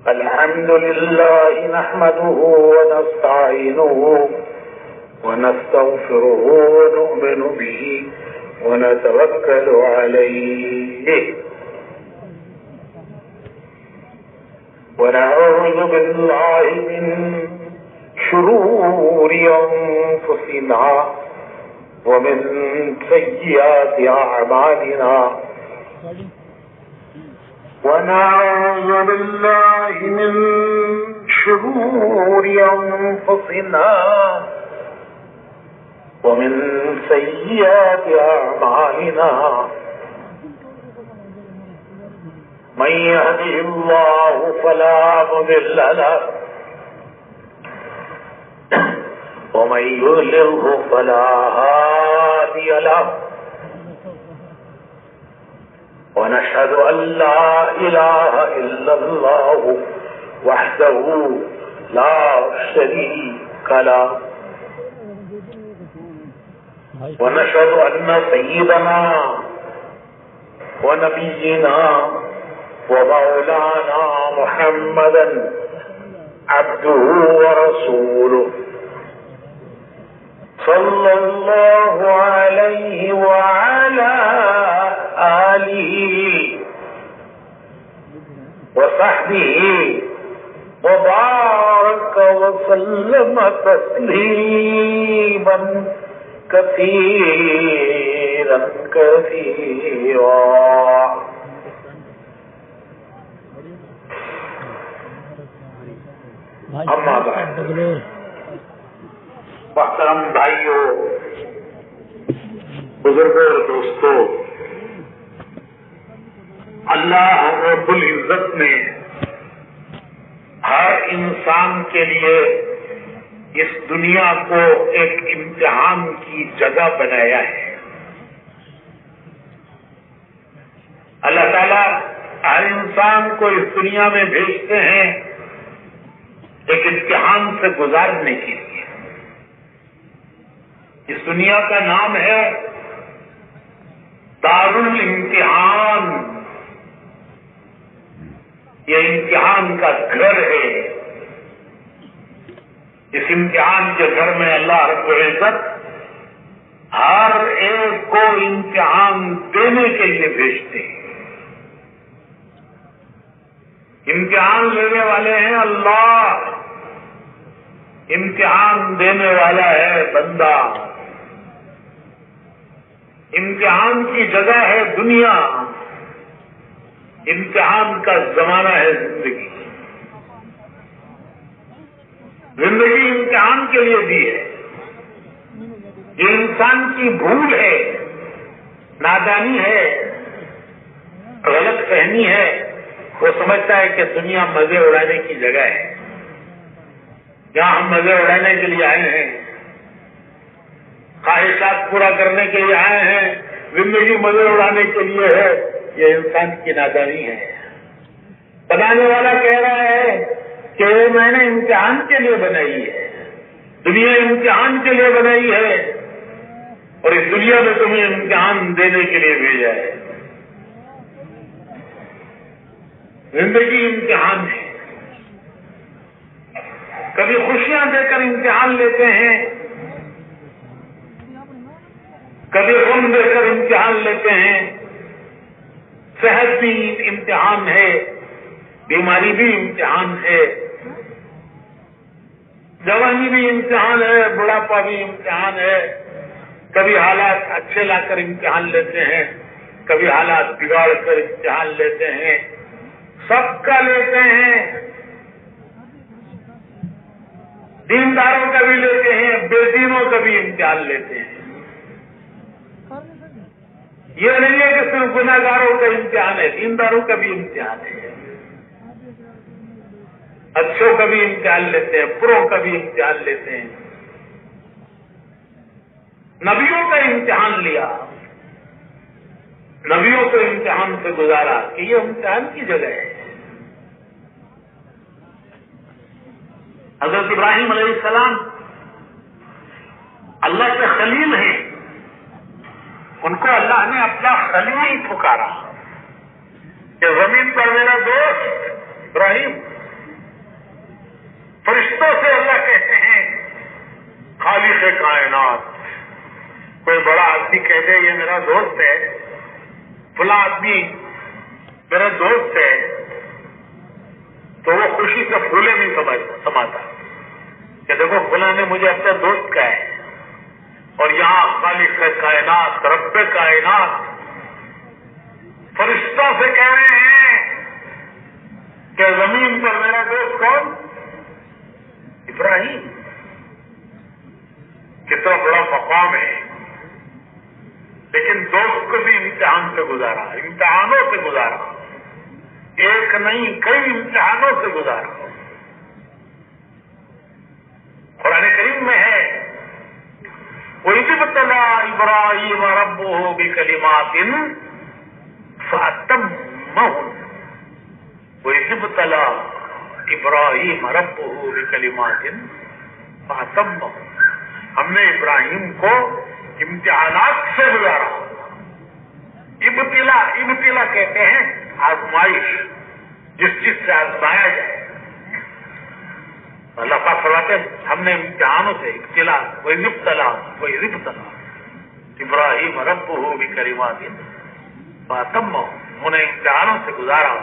الحمد لله نحمده ونستعينه ونستغفره ونؤمن به ونتوكل عليه ونعوذ بالله من شرور أنفسنا ومن سيئات أعمالنا ونعوذ بالله من شرور أنفسنا ومن سيئات أعمالنا من يهده الله فلا مضل له ومن يضلله فلا هادي له ونشهد أن لا إله إلا الله وحده لا شريك له ونشهد أن سيدنا ونبينا ومولانا محمدا عبده ورسوله صلى الله عليه وعلى آله وصحبه وبارك وسلم تسليما كثيرا كثيرا. اما بعد، محترم بھائیوں، بزرگوں اور دوستوں، اللہ رب العزت نے ہر انسان کے لیے اس دنیا کو ایک امتحان کی جگہ بنایا ہے. اللہ تعالیٰ ہر انسان کو اس دنیا میں بھیجتے ہیں ایک امتحان سے گزارنے کے لیے. اس دنیا کا نام ہے دار الامتحان. یہ امتحان کا گھر ہے. اس امتحان کے گھر میں اللہ رب العزت ہر ایک کو امتحان دینے کے لیے بھیجتے ہیں. امتحان لینے والے ہیں اللہ، امتحان دینے والا ہے بندہ. امتحان کی جگہ ہے دنیا، امتحان کا زمانہ ہے زندگی. زندگی امتحان کے لیے دی ہے. یہ انسان کی بھول ہے، نادانی ہے، غلط فہمی ہے. وہ سمجھتا ہے کہ دنیا مزے اڑانے کی جگہ ہے. یہاں ہم مزے اڑانے کے لیے آئے ہیں، خواہشات پورا کرنے کے لیے آئے ہیں. زندگی مزے اڑانے کے لیے ہے. یہ انسان کی نادانی ہے. بنانے والا کہہ رہا ہے کہ میں نے امتحان کے لیے بنائی ہے. دنیا امتحان کے لیے بنائی ہے اور اس دنیا میں تمہیں امتحان دینے کے لیے بھیجا ہے. زندگی امتحان ہے. کبھی خوشیاں دے کر امتحان لیتے ہیں، کبھی غم دے کر امتحان لیتے ہیں. صحت بھی امتحان ہے، بیماری بھی امتحان ہے، جوانی بھی امتحان ہے، بڑھاپا بھی امتحان ہے. کبھی حالات اچھے لا کر امتحان لیتے ہیں، کبھی حالات بگاڑ کر امتحان لیتے ہیں. سب کا لیتے ہیں. دینداروں کا بھی لیتے ہیں، بے دینوں کا بھی امتحان لیتے ہیں. یہ نہیں ہے کہ صرف گناہگاروں کا امتحان ہے، دینداروں کا بھی امتحان ہے. اچھوں کا بھی امتحان لیتے ہیں، بروں کا بھی امتحان لیتے ہیں. نبیوں کا امتحان لیا، نبیوں کو امتحان سے گزارا کہ یہ امتحان کی جگہ ہے. حضرت ابراہیم علیہ السلام اللہ کے خلیل ہیں. ان کو اللہ نے اپنا خلیل پکارا کہ زمین پر میرا دوست ابراہیم. فرشتوں سے اللہ کہتے ہیں خالق کائنات. کوئی بڑا آدمی کہتے یہ میرا دوست ہے, فلاں آدمی میرا دوست ہے, تو وہ خوشی سے پھولے نہیں سماتا کہ دیکھو فلاں نے مجھے اپنا دوست کہا ہے. اور یہاں خالق کائنات رب کائنات فرشتوں سے کہہ رہے ہیں کہ زمین پر میرا دوست کون؟ ابراہیم. کتنا بڑا مقام ہے. لیکن دوست کو بھی امتحان سے گزارا, امتحانوں سے گزارا, ایک نہیں کئی امتحانوں سے گزارا. قرآن کریم میں ہے وَإِذِ ابْتَلَىٰ إِبْرَاهِيمَ رَبُّهُ بِكَلِمَاتٍ فَأَتَمَّهُنَّ. وَإِذِ ابْتَلَىٰ إِبْرَاهِيمَ رَبُّهُ بِكَلِمَاتٍ فَأَتَمَّهُنَّ. ہم نے ابراہیم کو امتحانات سے گزارا. ابتلا کہتے ہیں آزمائش, جس چیز سے آزمایا جائے. اللہ پاک فرماتے ہیں ہم نے امتحانوں سے ابتلا کوئی ابتلا ابراہیم ربہ بکلمات فاتمہن. انہیں امتحانوں سے گزارا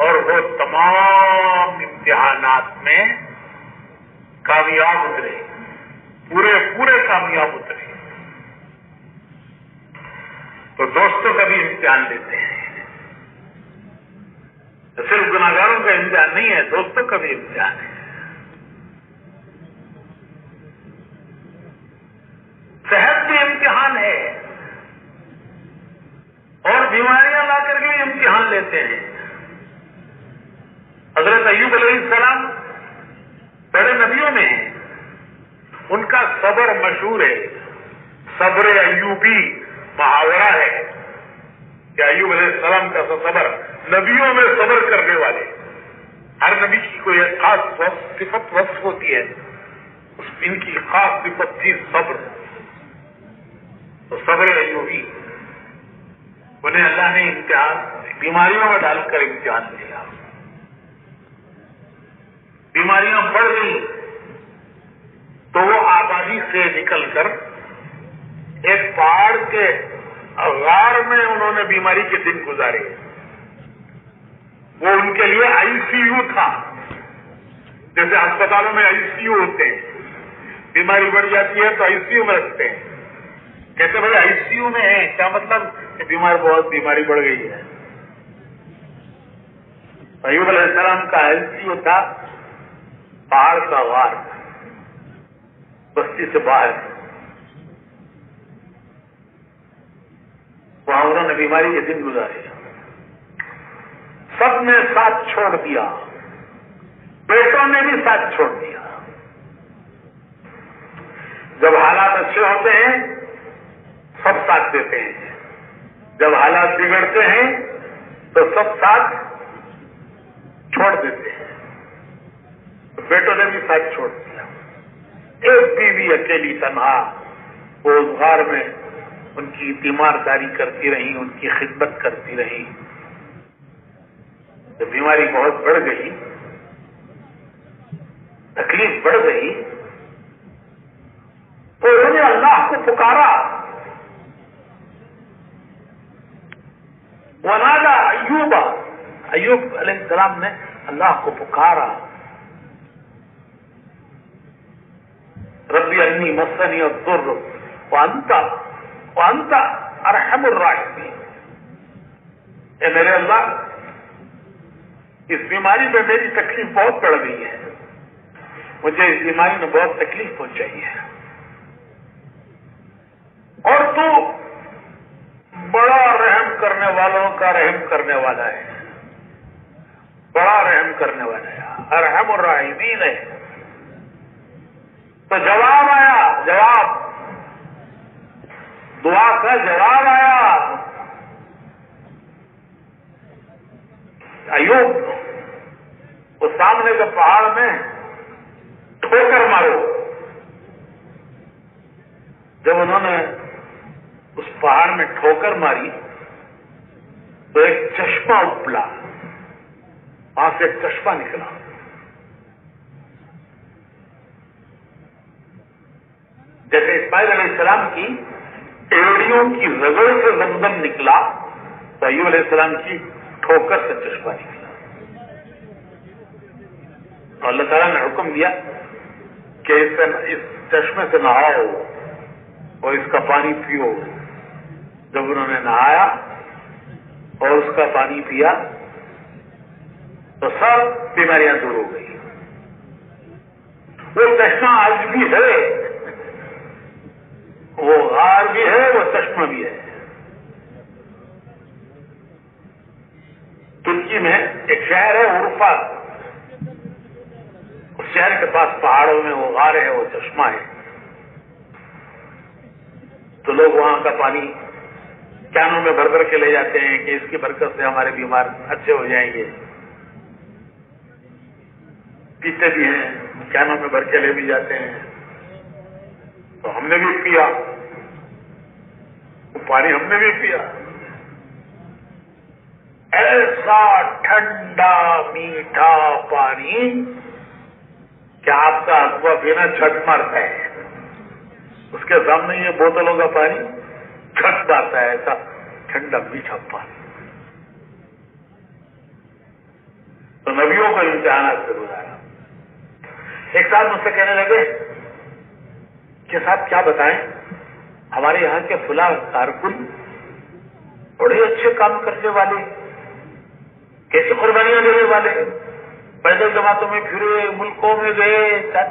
اور وہ تمام امتحانات میں کامیاب اترے, پورے کامیاب اترے. تو دوستوں کا بھی امتحان لیتے ہیں. صرف گناہگاروں کا امتحان نہیں ہے, دوستوں کا بھی امتحان ہے. صحت بھی امتحان ہے اور بیماریاں لا کر کے بھی امتحان لیتے ہیں. حضرت ایوب علیہ السلام بڑے نبیوں میں ہیں. ان کا صبر مشہور ہے, صبر ایوبی محاورہ ہے کہ ایوب علیہ السلام کا صبر. نبیوں میں صبر کرنے والے, ہر نبی کی کوئی خاص صفت وصف ہوتی ہے, ان کی خاص صفت تھی صبر. تو صبر ایوبی, انہیں اللہ نے امتحان بیماریوں میں ڈال کر امتحان دیا. بیماریاں بڑھ گئی تو وہ آبادی سے نکل کر ایک پہاڑ کے غار میں انہوں نے بیماری کے دن گزارے. وہ ان کے لیے آئی سی یو تھا, جیسے ہسپتالوں میں آئی سی یو ہوتے ہیں. بیماری بڑھ جاتی ہے تو آئی سی یو میں رکھتے ہیں. کہتے بھائی آئی سی یو میں ہے, کیا مطلب کہ بیماری بڑھ گئی ہے. ایوب علیہ السلام کا آئی سی یو تھا پہاڑ کا غار, بستی سے باہر. وہاں انہوں نے بیماری کے دن گزارے. سب نے ساتھ چھوڑ دیا, بیٹوں نے بھی ساتھ چھوڑ دیا. جب حالات اچھے ہوتے ہیں سب ساتھ دیتے ہیں, جب حالات بگڑتے ہیں تو سب ساتھ چھوڑ دیتے ہیں. بیٹوں نے بھی ساتھ چھوڑ دیا. ایک بیوی اکیلی تنہا وہ اس غار میں ان کی تیمارداری کرتی رہی, ان کی خدمت کرتی رہی. جب بیماری بہت بڑھ گئی, تکلیف بڑھ گئی, تو انہوں نے اللہ کو پکارا. ونادى ایوب علیہ السلام نے اللہ کو پکارا. ربی انی مسنی الضر وانت ارحم الراحمین. اے میرے اللہ, اس بیماری میں میری تکلیف بہت بڑھ گئی ہے, مجھے اس بیماری میں بہت تکلیف پہنچائی ہے, اور تو بڑا رحم کرنے والوں کا رحم کرنے والا ہے, بڑا رحم کرنے والا ہے, ارحم الراحمین ہے. تو جواب آیا, جواب دعا کا جواب آیا. ایوب, وہ سامنے کے پہاڑ میں ٹھوکر مارو. جب انہوں نے اس پہاڑ میں ٹھوکر ماری تو ایک چشمہ ابلا، وہاں سے ایک چشمہ نکلا، جیسے اسماعیل علیہ السلام کی ایڑیوں کی رگڑ سے زمزم نکلا تو ایوب علیہ السلام کی ٹھوکر سے چشمہ نکلا. تو اللہ تعالیٰ نے حکم دیا کہ اس چشمے سے نہاؤ اور اس کا پانی پیو. جب انہوں نے نہایا اور اس کا پانی پیا تو سب بیماریاں دور ہو گئی. وہ چشمہ آج بھی ہے، وہ غار بھی ہے، وہ چشمہ بھی ہے. ترکی میں ایک شہر ہے عرفہ، اس شہر کے پاس پہاڑوں میں وہ غار ہے، وہ چشمہ ہے. تو لوگ وہاں کا پانی کینوں میں بھر بھر کے لے جاتے ہیں کہ اس کی برکت سے ہمارے بیمار اچھے ہو جائیں گے. پیتے بھی ہیں، کینوں میں بھر کے لے بھی جاتے ہیں. تو ہم نے بھی پیا وہ پانی، ہم نے بھی پیا. ایسا ٹھنڈا میٹھا پانی کہ آپ کا اقوا پینا چھٹ مارتا ہے. اس کے سامنے یہ بوتلوں کا پانی چھٹ مارتا ہے، ایسا ٹھنڈا میٹھا پانی. تو نبیوں کو امتحانات سے گزارا. ایک ساتھ مجھ سے کہنے لگے کہ صاحب کیا بتائیں، ہمارے یہاں کے فلاں کارکن بڑے اچھے کام کرنے والے، کیسے قربانیاں دینے والے، پیدل جماعتوں میں پھرے، ملکوں میں گئے،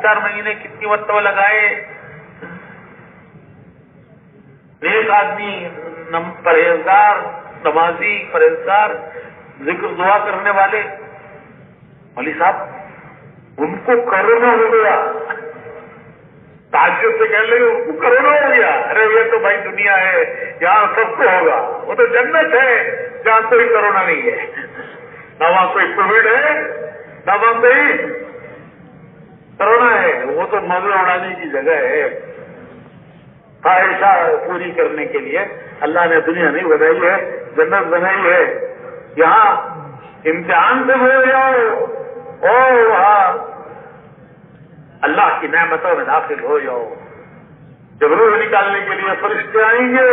4 مہینے کتنی مرتبہ لگائے. ایک آدمی پرہیزگار، نمازی، پرہیزگار، ذکر دعا کرنے والے. مولوی صاحب ان کو کرونا ہو گیا. تعجب سے کہنے لگے ان کو کرونا ہو گیا. ارے یہ تو بھائی دنیا ہے، یہاں سب کو ہوگا. وہ تو جنت ہے جہاں کوئی کرونا نہیں ہے، نہ وہاں کوئی کووڈ ہے، نہ وہاں کوئی کرونا ہے. وہ تو مزے اڑانے کی جگہ ہے. خواہشہ پوری کرنے کے لیے اللہ نے دنیا نہیں بنائی ہے، جنت بنائی ہے. یہاں امتحان سے ہو جاؤ اور وہاں اللہ کی نعمتوں میں داخل ہو جاؤ. جب روح نکالنے کے لیے فرشتے آئیں گے،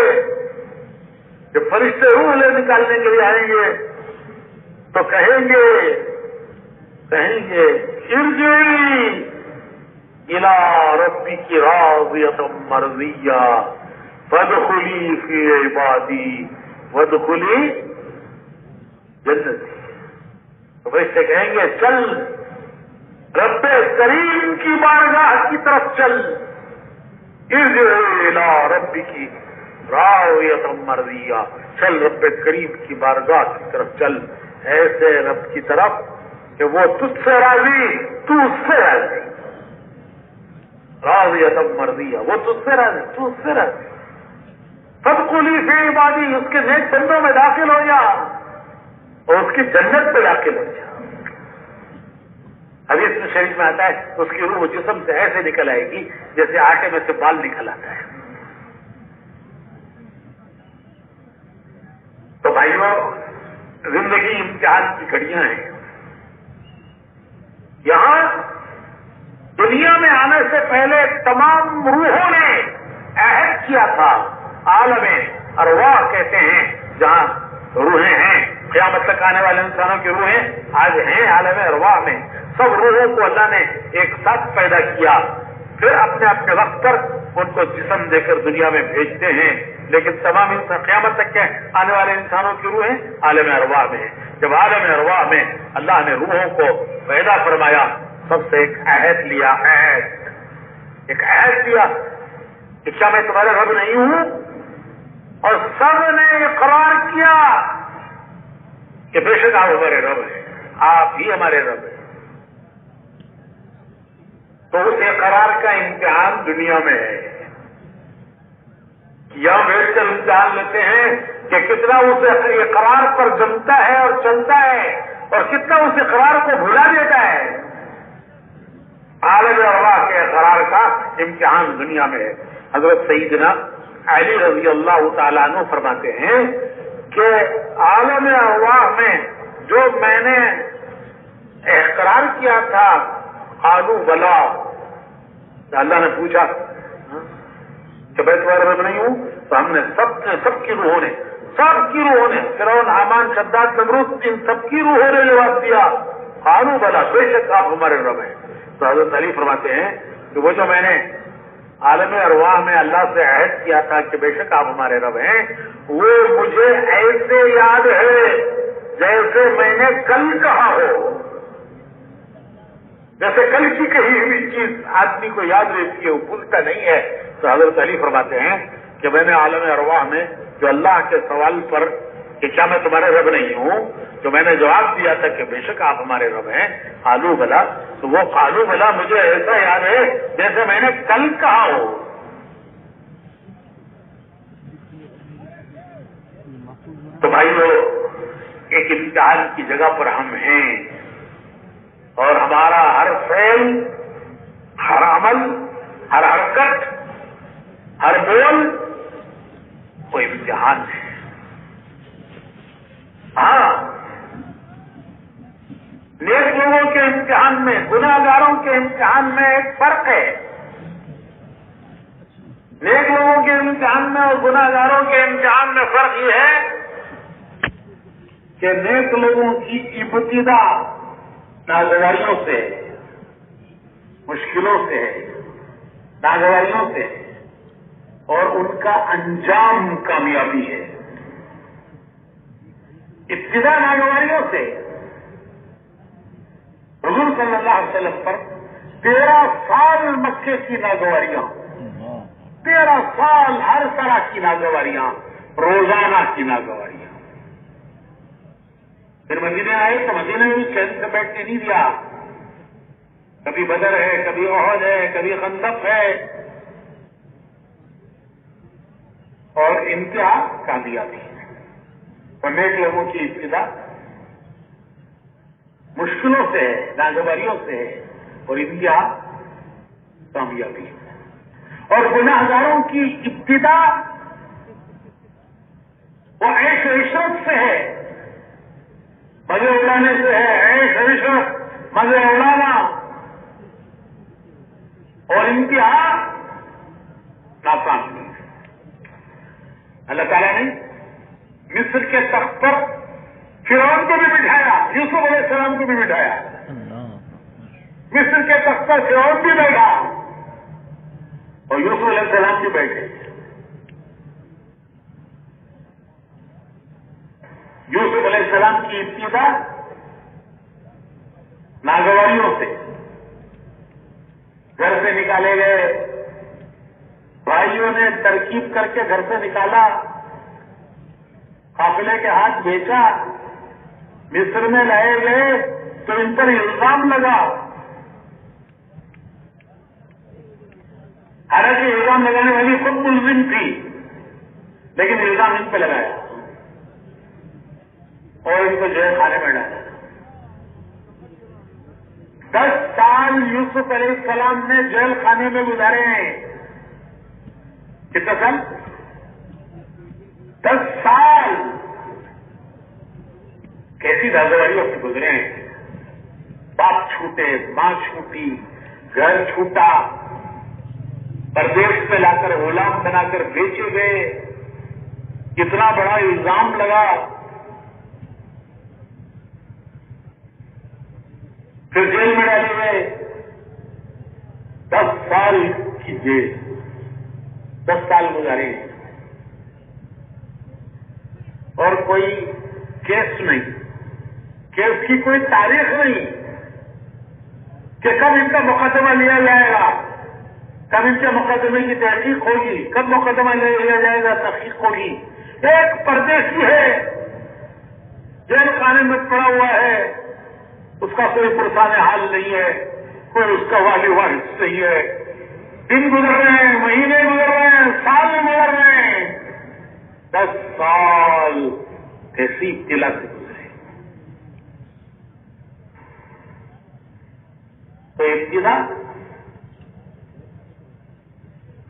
جب فرشتے روح لے نکالنے کے لیے آئیں گے تو کہیں گے ارجعی الی ربک راضیۃ مرضیہ فادخلی فی عبادی وادخلی جنتی. تو فرشتے کہیں گے چل رب کریم کی بارگاہ کی طرف چل. ارجعی الی ربک راضیۃ مرضیہ، چل رب کریم کی بارگاہ کی طرف چل، ایسے رب کی طرف کہ وہ تجھ سے راضی، تو اس سے راضی. راضیۃ مرضیہ، وہ تجھ سے راضی، تو اس سے راضی. فادخلی فی عبادی، اس کے نیک بندوں میں داخل ہو جا اور اس کی جنت میں داخل ہو جا. حدیث میں شریف میں آتا ہے اس کی روح جسم سے ایسے نکل آئے گی جیسے آٹے میں سے بال نکل آتا ہے. تو بھائیوں، زندگی امتحان کی گھڑیاں ہیں. یہاں دنیا میں آنے سے پہلے تمام روحوں نے عہد کیا تھا. عالم ارواح کہتے ہیں جہاں روحیں ہیں. قیامت تک آنے والے انسانوں کی روحیں آج ہیں عالم ارواح میں. سب روحوں کو اللہ نے ایک ساتھ پیدا کیا، پھر اپنے اپنے وقت پر ان کو جسم دے کر دنیا میں بھیجتے ہیں. لیکن تمام انسان قیامت تک کے آنے والے انسانوں کی روحیں عالم ارواح میں ہیں. جب عالم ارواح میں اللہ نے روحوں کو پیدا فرمایا، سب سے ایک عہد لیا، ایک عہد لیا کہ کیا میں تمہارا رب نہیں ہوں؟ اور سب نے اقرار کیا کہ بے شک آپ ہمارے رب ہیں، آپ ہی ہمارے رب ہیں. تو اس اقرار کا امتحان دنیا میں ہے. یہاں بیٹھ کر امتحان لیتے ہیں کہ کتنا اس اقرار پر جمتا ہے اور چلتا ہے اور کتنا اس اقرار کو بھلا دیتا ہے. عالم ارواح کے اقرار کا امتحان دنیا میں ہے. حضرت سیدنا علی رضی اللہ تعالیٰ عنہ فرماتے ہیں کہ عالم ارواح میں جو میں نے اقرار کیا تھا قالوا بلا، اللہ نے پوچھا کہ میں تمہارا رب نہیں ہوں؟ تو ہم نے سب کی روحوں نے فرعون، حامان، شداد، نمرود، ان سب کی روحوں نے جواب دیا قالوا بلا، بے شک آپ ہمارے رب ہیں۔ تو حضرت علی فرماتے ہیں کہ وہ جو میں نے عالم ارواح میں اللہ سے عہد کیا تھا کہ بے شک آپ ہمارے رب ہیں، وہ مجھے ایسے یاد ہے جیسے میں نے کل کہا ہو، جیسے کل کی کہی ہوئی چیز آدمی کو یاد رہتی ہے، وہ بھولتا نہیں ہے۔ تو حضرت علی فرماتے ہیں کہ میں نے عالم ارواح میں جو اللہ کے سوال پر کہ کیا میں تمہارے رب نہیں ہوں، تو میں نے جواب دیا تھا کہ بے شک آپ ہمارے رب ہیں، قالوا بلا، تو وہ قالوا بلا مجھے ایسا یاد ہے جیسے میں نے کل کہا ہو۔ تو بھائیو، ایک امتحان کی جگہ پر ہم ہیں، اور ہمارا ہر فعل، ہر عمل، ہر حرکت، ہر بول وہ امتحان ہے۔ ہاں، نیک لوگوں کے امتحان میں، گناہ گاروں کے امتحان میں ایک فرق ہے۔ نیک لوگوں کے امتحان میں اور گناہ گاروں کے امتحان میں فرق یہ ہے کہ نیک لوگوں کی ابتدا ناگواریوں سے، مشکلوں سے، ناگواریوں سے، اور ان کا انجام کامیابی ہے۔ ابتدا ناگواریوں سے، حضور صلی اللہ علیہ وسلم پر 13 سال مکے کی ناگواریاں، 13 سال ہر طرح کی ناگواریاں، روزانہ کی ناگواریاں۔ پھر مدینے آئے تو مدینے میں بھی چین سے بیٹھنے نہیں دیا، کبھی بدر ہے، کبھی احد ہے، کبھی خندق ہے، اور انتہا کامیابی ہے۔ اور نیک لوگوں کی ابتدا مشکلوں سے ہے، ناگواریوں سے ہے، اور انتہا کامیابی ہے۔ اور گناہ گاروں کی ابتدا وہ عیش و عشرت سے ہے، مزے اڑانے سے ہے، عیش و عشرت، مزے اڑانا، اور انتہا ناکامی۔ اللہ تعالیٰ نے مصر کے تخت پر فرعون کو بھی بٹھایا، یوسف علیہ السلام کو بھی بٹھایا۔ مصر کے تخت پر فرعون بھی بیٹھا اور یوسف علیہ السلام بھی بیٹھے۔ یوسف علیہ السلام کی ابتدا ناگواریوں سے، گھر سے نکالے گئے، بھائیوں نے ترکیب کر کے گھر سے نکالا، قافلے کے ہاتھ بیچا، مصر میں لائے گئے تو ان پر الزام لگا۔ حالانکہ الزام لگانے والی خود ملزم تھی، لیکن الزام ان پہ لگایا اور ان کو جیل خانے میں ڈالا۔ 10 سال یوسف علیہ السلام نے جیل خانے میں گزارے ہیں۔ کتنا سال؟ 10 سال کیسی ناگواریوں سے گزرے ہیں۔ باپ چھوٹے، ماں چھوٹی، گھر چھوٹا، پردیش میں لا کر غلام بنا کر بیچے گئے، کتنا بڑا الزام لگا، پھر جیل میں ڈالے گئے، 10 سال کی جیل، 10 سال گزارے، اور کوئی کیس نہیں، کیس کی کوئی تاریخ نہیں کہ کب ان کا مقدمہ لیا جائے گا، کب ان کے مقدمے کی تحقیق ہوگی، کب مقدمہ لیا جائے گا، تحقیق ہوگی۔ ایک پردیسی ہے، جیل خانے میں پڑا ہوا ہے، اس کا کوئی پرسان حال نہیں ہے، کوئی اس کا والی وارث نہیں ہے، دن گزر رہے ہیں، مہینے گزر رہے ہیں، سال گزر رہے ہیں، 10 سال ایسی ابتلا سے گزرے۔ تو ابتدا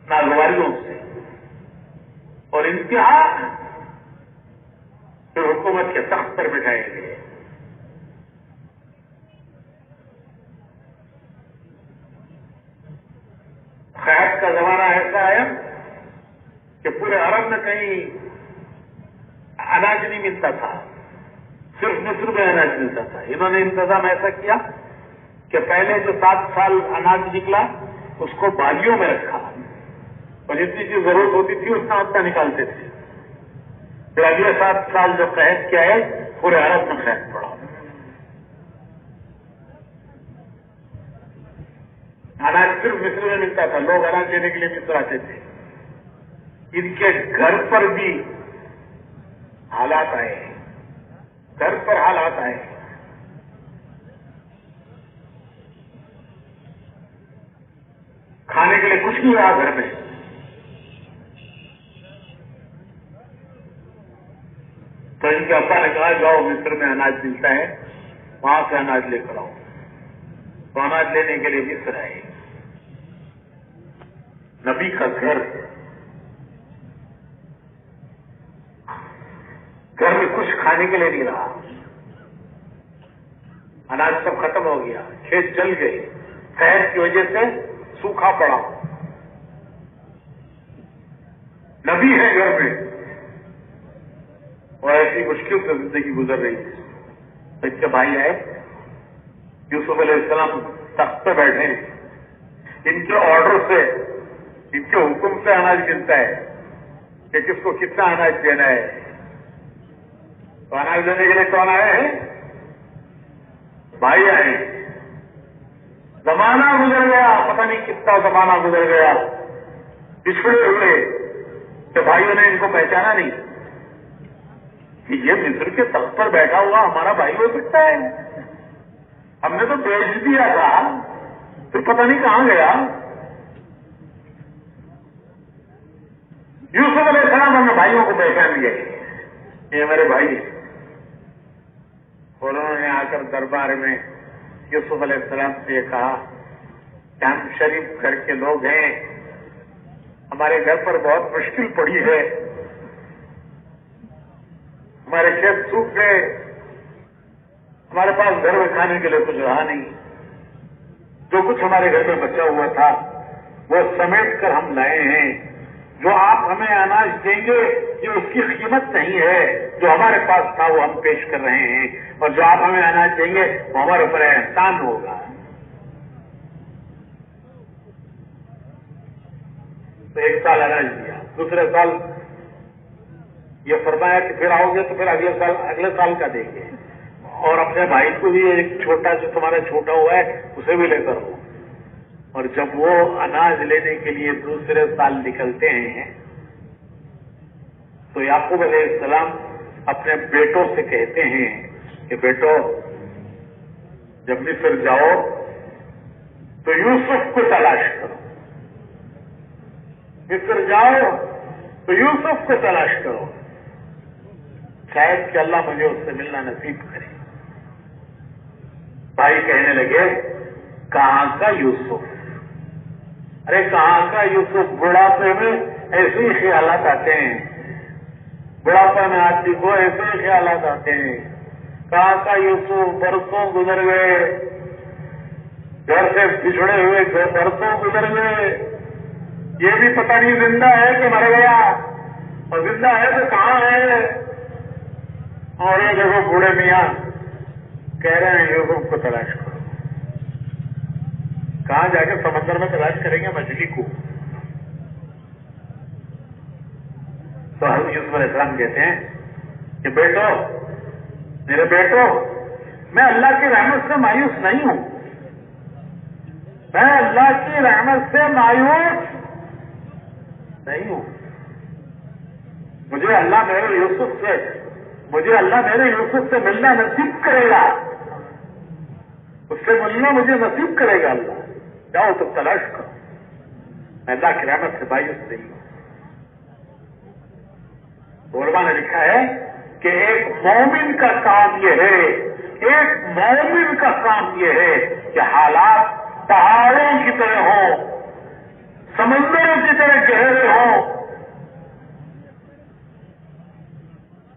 ناگواریوں سے اور انتہا حکومت کے تخت پر بٹھائے گئے. خیر کا زمانہ ایسا آیا کہ پورے عرب میں کہیں اناج نہیں ملتا تھا, صرف مصر میں اناج ملتا تھا. انہوں نے انتظام ایسا کیا کہ پہلے جو 7 سال اناج نکلا اس کو بالیوں میں رکھا اور جتنی چیز ضرورت ہوتی تھی اتنا نکالتے تھے. پھر اگلے 7 سال جو قحط کیا ہے پورے عرب میں قحط پڑا. اناج صرف مصر میں ملتا تھا, لوگ اناج لینے کے لیے مصر آتے تھے. ان کے گھر پر بھی حالات آئے, گھر پر حالات آئے. کھانے کے لیے کچھ نہیں رہا گھر میں. تو ان کے ابا نے کہا جاؤ مصر میں اناج ملتا ہے وہاں سے اناج لے کر آؤ. تو اناج لینے کے لیے مصر آئے. نبی کا گھر میں کچھ کھانے کے لیے نہیں رہا. اناج سب ختم ہو گیا, کھیت جل گئے, قحط کی وجہ سے سوکھا پڑا. نبی ہے گھر میں اور ایسی مشکل سے زندگی گزر رہی ہے. ان کے بھائی آئے, یوسف علیہ السلام تخت پہ بیٹھے ہیں. ان کے آرڈر سے, ان کے حکم سے اناج ملتا ہے کہ کس کو کتنا اناج دینا ہے. تو اناج دینے کے لیے کون آئے ہیں؟ بھائی آئے. زمانہ گزر گیا, پتہ نہیں کتنا زمانہ گزر گیا, پچھڑے ہوئے کہ بھائیوں نے ان کو پہچانا نہیں کہ یہ مصر کے تخت پر بیٹھا ہوا ہمارا بھائی ہو سکتا ہے. ہم نے تو بیچ دیا تھا, پھر پتہ نہیں کہاں گیا. یوسف علیہ السلام ہم نے بھائیوں کو پہچان لیا, یہ میرے بھائی. انہوں نے آ کر دربار میں یوسف علیہ السلام سے یہ کہا کہ ہم شریف گھر کے لوگ ہیں, ہمارے گھر پر بہت مشکل پڑی ہے, ہمارے کھیت سوکھ گئے, ہمارے پاس گھر میں کھانے کے لیے کچھ رہا نہیں. جو کچھ ہمارے گھر میں بچا ہوا تھا وہ سمیٹ کر ہم لائے ہیں. جو آپ ہمیں اناج دیں گے یہ اس کی قیمت نہیں ہے, جو ہمارے پاس تھا وہ ہم پیش کر رہے ہیں, اور جو آپ ہمیں اناج دیں گے وہ ہمارے اوپر احسان ہوگا. تو 1 سال اناج دیا, دوسرے سال یہ فرمایا کہ پھر آؤ گے تو پھر اگلے سال کا دیں گے, اور اپنے بھائی کو بھی ایک چھوٹا جو تمہارا چھوٹا ہوا ہے اسے بھی لے کر ہو. اور جب وہ اناج لینے کے لیے دوسرے سال نکلتے ہیں تو یعقوب علیہ السلام اپنے بیٹوں سے کہتے ہیں کہ بیٹو جب مصر جاؤ تو یوسف کو تلاش کرو, مصر جاؤ تو یوسف کو تلاش کرو, شاید کہ اللہ مجھے اس سے ملنا نصیب کرے. بھائی کہنے لگے کہاں کا یوسف, ارے کہاں کا یوسف, بڑھاپے میں ایسے ہی خیالات آتے ہیں, بڑھاپے میں آدمی کو ایسے ہی خیالات آتے ہیں. کہاں کا یوسف, برسوں گزر گئے, گھر سے بچھڑے ہوئے برسوں گزر گئے, یہ بھی پتہ نہیں زندہ ہے کہ مر گیا, اور زندہ ہے تو کہاں ہے. اور یہ دیکھو بوڑھے میاں کہہ رہے ہیں یوسف کو تلاش کرو. کہاں جا کے سمندر میں تلاش کریں گے مچھلی کو. تو حضرت یوسف علیہ السلام کہتے ہیں کہ بیٹو, میرے بیٹو, میں اللہ کی رحمت سے مایوس نہیں ہوں, میں اللہ کی رحمت سے مایوس نہیں ہوں. مجھے اللہ میرے یوسف سے ملنا نصیب کرے گا, اس سے ملنا مجھے نصیب کرے گا. اللہ جاؤ تو تلاش کرو, میں اللہ کی رحمت سے مایوس نہیں ہوں. علماء نے لکھا ہے کہ ایک مومن کا کام یہ ہے, ایک مومن کا کام یہ ہے کہ حالات پہاڑوں کی طرح ہوں, سمندروں کی طرح گہرے ہوں,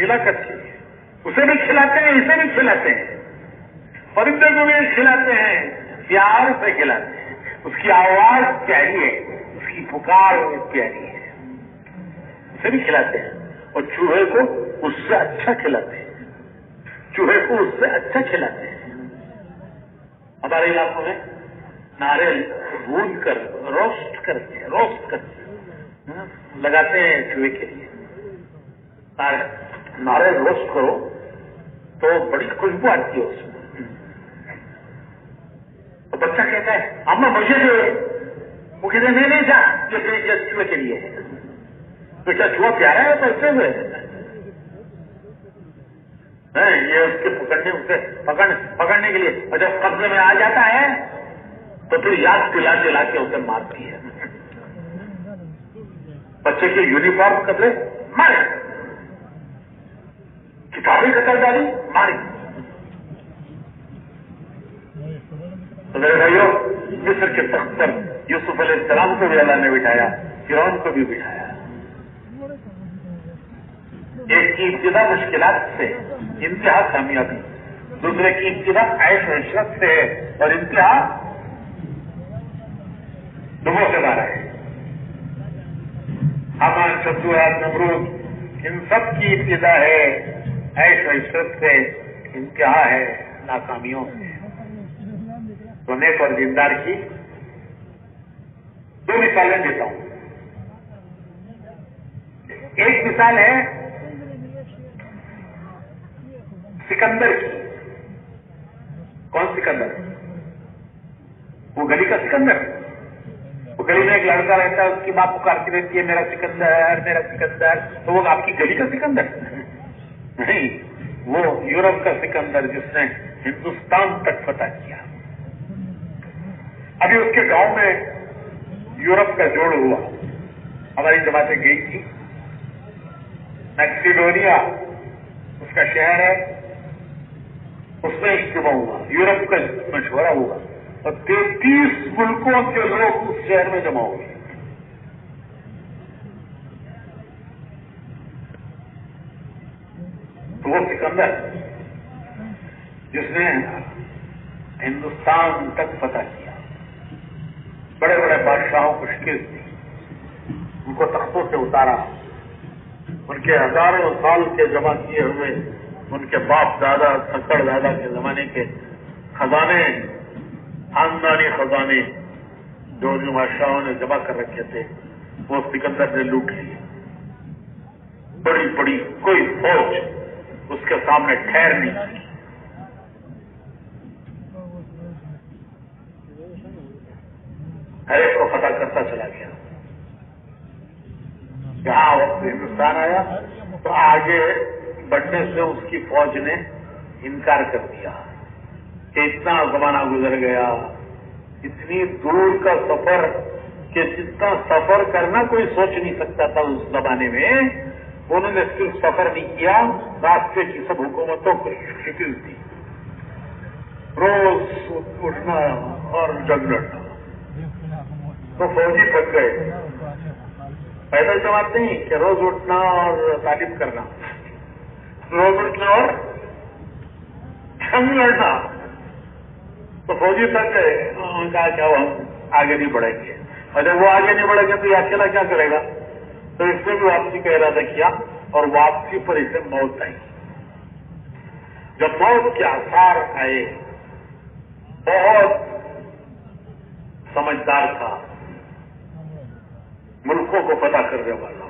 ہلاکت کی. اسے بھی کھلاتے ہیں, اسے بھی کھلاتے ہیں, پرندے کو بھی کھلاتے ہیں, پیار سے کھلاتے ہیں. اس کی آواز پیاری ہے, اس کی پکار پیاری ہے, اسے بھی کھلاتے ہیں. اور چوہے کو اس سے اچھا کھلاتے ہیں, چوہے کو اس سے اچھا کھلاتے ہیں. ہمارے علاقوں میں ناریل بھون کر روسٹ کر کے لگاتے ہیں چوہے کے لیے. ناریل روسٹ کرو تو بڑی خوشبو آتی ہے اس میں. تو بچہ کہتا ہے اما مجھے جو وہ کہتے ہیں نہیں جا یہ چوہے کے لیے ہے. تو کیا چوہا پیارا ہے تو ایسے ہوئے یہ اس کے پکڑنے کے لیے. اور جب قبضے میں آ جاتا ہے تو پھر یاد دلا کے اسے مارتی ہے. بچے کے یونیفارم کپڑے مارے, کتابیں قتل ڈالی ماری. تو میرے بھائیوں, مصر کے تخت پر یوسف علیہ السلام کو بھی اللہ نے بٹھایا, فرعون کو بھی بٹھایا. ایک کی ابتدا مشکلات سے, انتہا کامیابی. دوسرے کی ابتدا عیش و عشرت سے اور انتہا ڈبو سے مارا ہے. حامان, شداد, نمرود, ان سب کی ابتدا ہے عیش و عشرت سے, انتہا ہے ناکامیوں سے. تو نیک اور دیندار کی دو مثالیں دیتا ہوں. ایک مثال ہے سکندر کی. کون سکندر؟ وہ گلی کا سکندر. وہ گلی میں ایک لڑکا رہتا ہے, اس کی ماں پکارتی رہتی ہے میرا سکندر میرا سکندر. تو وہ آپ کی گلی کا سکندر نہیں, وہ یورپ کا سکندر جس نے ہندوستان تک فتح کیا. ابھی اس کے گاؤں میں یورپ کا جوڑ ہوا, ہماری جماعتیں گئی تھی. میکسیڈونیا اس کا شہر ہے, اس میں اجتماع ہوا, یورپ کا مشورہ ہوا اور 33 ملکوں کے لوگ اس شہر میں جمع ہوئے. تو وہ سکندر جس نے ہندوستان تک فتح کیا, بڑے بڑے بادشاہوں کو شکست دی, ان کو تختوں سے اتارا, ان کے ہزاروں سال کے جمع کیے ہوئے ان کے باپ دادا سکڑ دادا کے زمانے کے خزانے, خاندانی خزانے جو بادشاہوں نے جمع کر رکھے تھے, وہ سکندر نے لوٹ لیے. بڑی بڑی کوئی فوج اس کے سامنے ٹھہر نہیں سکی. ہر ایک کو فتح کرتا چلا گیا. جہاں وقت ہندوستان آیا تو آگے بڑھنے سے اس کی فوج نے انکار کر دیا کہ اتنا زمانہ گزر گیا, اتنی دور کا سفر کہ جتنا سفر کرنا کوئی سوچ نہیں سکتا تھا اس زمانے میں. انہوں نے صرف سفر نہیں کیا, راستے کی سب حکومتوں کو شکل دی. روز اٹھنا اور جنگ لڑنا. تو فوجی تھک گئے. پیدل جماعت نہیں کہ روز اٹھنا اور تعلیم کرنا, روز اٹھنا اور جنگ لڑنا. تو فوجی تھک گئے, انہوں نے کہا کہ ہم آگے نہیں بڑھیں گے. اور جب وہ آگے نہیں بڑھیں گے تو یہ اکیلا کیا کرے گا؟ تو اس نے بھی واپسی کا ارادہ کیا اور واپسی پر اسے موت آئی. جب موت کے آثار آئے, بہت سمجھدار تھا, ملکوں کو فتح کرنے والا,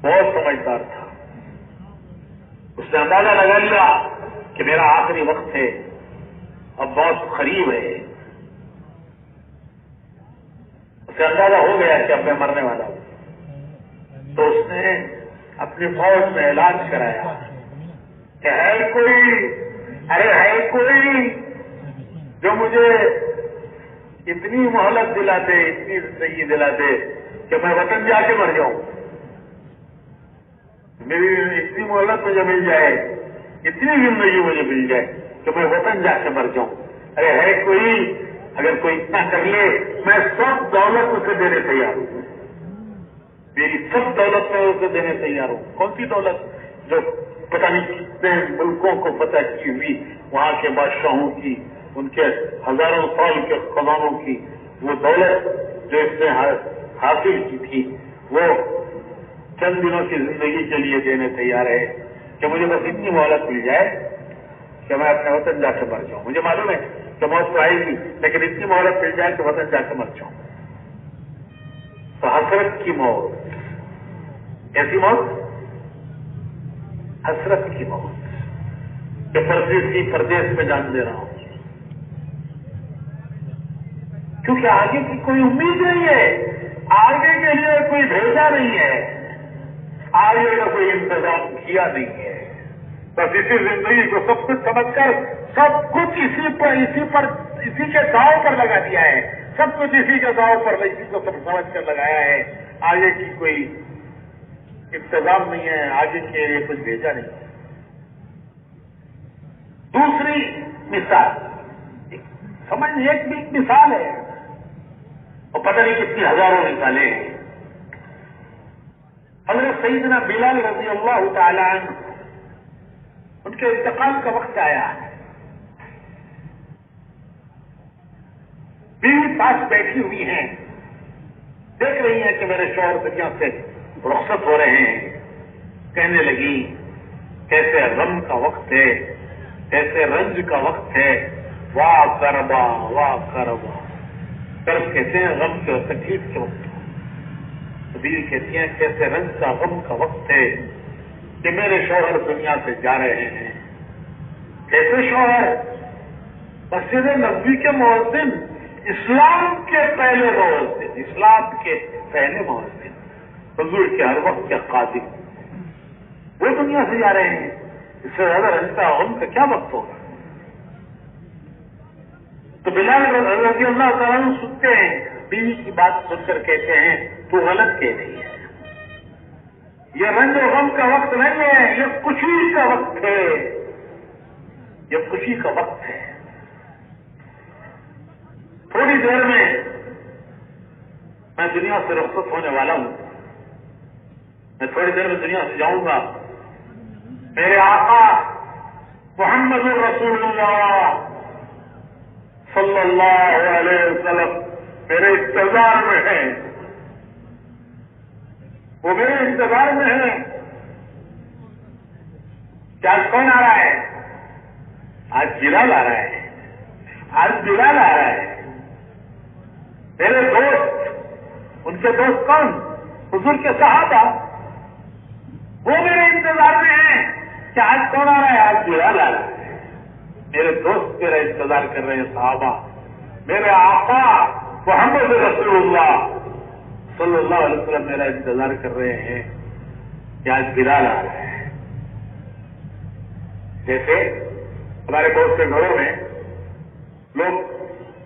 بہت سمجھدار تھا. اس نے اندازہ لگا لیا کہ میرا آخری وقت ہے, اب بہت قریب ہے. اسے اندازہ ہو گیا کہ اب میں مرنے والا ہوں. تو اس نے اپنی فوج میں اعلان کرایا کہ ہے کوئی, ارے ہے کوئی جو مجھے اتنی مہلت دلا دے, اتنی زندگی دلا دے کہ میں وطن جا کے مر جاؤں. میری اتنی مہلت مجھے مل جائے, اتنی زندگی مجھے مل جائے کہ میں وطن جا کے مر جاؤں. ارے ہے کوئی, اگر کوئی اتنا کر لے میں سب دولت اسے دینے تیار ہوں. میری سب دولت میں اسے دینے تیار ہوں. کون سی دولت؟ جو پتہ نہیں کتنے ملکوں کو فتح کی ہوئی، وہاں کے بادشاہوں کی، ان کے ہزاروں سال کے خزانوں کی وہ دولت جو اس نے حاصل کی تھی، وہ چند دنوں کی زندگی کے لیے دینے تیار ہے کہ مجھے بس اتنی مہلت مل جائے کہ میں اپنے وطن جا کے مر جاؤں. مجھے معلوم ہے کہ موت تو آئے گی، لیکن اتنی مہلت مل جائے کہ وطن جا کے مر جاؤں. تو حسرت کی موت، ایسی موت حسرت کی موت کہ پردیس میں جان دے رہا ہوں، کیونکہ آگے کی کوئی امید نہیں ہے، آگے کے لیے کوئی بھیجا نہیں ہے، آگے کا کوئی انتظام کیا نہیں ہے. بس اسی زندگی کو سب کچھ سمجھ کر سب کچھ اسی کے داؤ پر لگا دیا ہے، سب کچھ اسی کے داؤ پر اسی کو سب سمجھ کر لگایا ہے. آگے کی کوئی انتظام نہیں ہے، آگے کے لیے کچھ بھیجا نہیں ہے. دوسری مثال سمجھ، ایک بھی مثال ہے اور پتہ نہیں کتنی ہزاروں مثالیں ہیں. حضرت سیدنا بلال رضی اللہ تعالی عنہ، ان کے انتقال کا وقت آیا، بیوی پاس بیٹھی ہوئی ہیں، دیکھ رہی ہیں کہ میرے شوہر دنیا سے رخصت ہو رہے ہیں. کہنے لگی کیسے غم کا وقت ہے، کیسے رنج کا وقت ہے. واہ کربا واہ کربا، کرب کہتے ہیں غم کے اور تکلیف کے وقت. بیوی کہتی ہیں کیسے رنج کا غم کا وقت ہے کہ میرے شوہر دنیا سے جا رہے ہیں. کیسے شوہر؟ مسجد نبوی کے مؤذن، اسلام کے پہلے مؤذن، اسلام کے پہلے مؤذن، حضور کے ہر وقت کے قاضی، وہ دنیا سے جا رہے ہیں. اس سے زیادہ رنج کا غم کا کیا وقت ہوگا؟ تو بلال رضی اللہ تعالیٰ عنہ سنتے ہیں، بیوی کی بات سن کر کہتے ہیں تو غلط کہہ رہی ہے، یہ رنج و غم کا وقت نہیں ہے، یہ خوشی کا وقت ہے، یہ خوشی کا وقت ہے. تھوڑی دیر میں دنیا سے رخصت ہونے والا ہوں، میں تھوڑی دیر میں دنیا سے جاؤں گا. میرے آقا محمد رسول اللہ صلی اللہ علیہ وسلم میرے انتظار میں ہیں، وہ میرے انتظار میں ہیں. کیا کون آ رہا ہے؟ آج بلال آ رہا ہے، آج بلال آ رہا ہے. میرے دوست، ان کے دوست کون؟ حضور کے صحابہ، وہ میرے انتظار میں ہیں کہ آج کون آ رہا ہے؟ آج بلال آ رہا ہے. میرے دوست میرا انتظار کر رہے ہیں، صحابہ. میرے آقا محمد رسول اللہ صلی اللہ علیہ وسلم میرا انتظار کر رہے ہیں کہ آج بلال آ رہا ہے. جیسے ہمارے بہت سے گھروں میں لوگ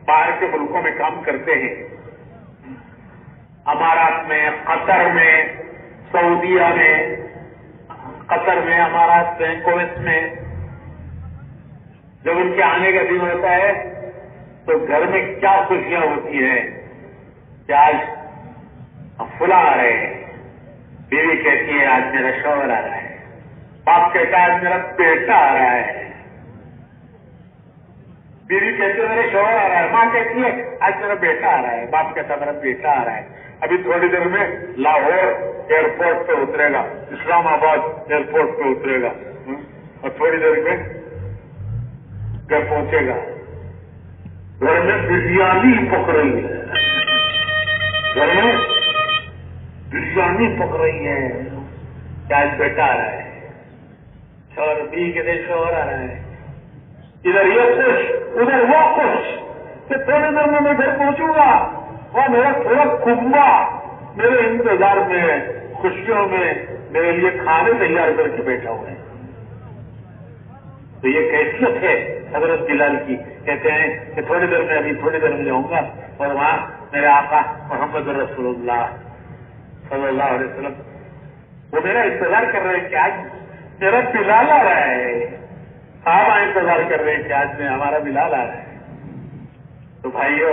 باہر کے ملکوں میں کام کرتے ہیں، امارات میں، قطر میں، سعودیہ میں، قطر میں، امارات میں، کویت میں. جب ان کے آنے کا دن ہوتا ہے تو گھر میں کیا خوشیاں ہوتی ہیں کہ آج فلاں آ رہے ہیں. بیوی کہتی ہے آج میرا شوہر آ رہا ہے، باپ کہتا ہے آج میرا بیٹا آ رہا ہے. بیوی کہتی ہے میرے شوہر آ رہا ہے، ماں کہتی ہے آج میرا بیٹا آ رہا ہے، باپ کہتا ہے میرا بیٹا آ رہا ہے. ابھی تھوڑی دیر میں لاہور ایئرپورٹ پہ اترے گا، اسلام آباد ایئرپورٹ پہ اترے گا، اور تھوڑی دیر میں گھر پہنچے گا. گھر میں بریانی پک رہی ہے، گھر میں بریانی پک رہی ہے کہ آج بیٹا آ رہا ہے. شوہر بیوی کے دے شوہر آ رہا ہے. ادھر یہ خوش ادھر وہ خوش کہ تھوڑی دیر میں گھر پہنچوں گا اور میرا تھوڑا کنبا میرے انتظار میں ہے، خوشیوں میں میرے لیے کھانے تیار کر کے بیٹھا ہوا ہے. تو یہ کیفیت ہے حضرت بلال کی. کہتے ہیں کہ تھوڑی دیر میں، ابھی تھوڑی دیر میں جاؤں گا اور وہاں میرے آقا محمد رسول اللہ صلی اللہ علیہ وسلم وہ میرا انتظار کر رہے ہیں کہ آج میرا بلال آ رہا ہے. صحابہ انتظار کر رہے ہیں کہ آج میں ہمارا بلال آ رہا ہے. تو بھائیو،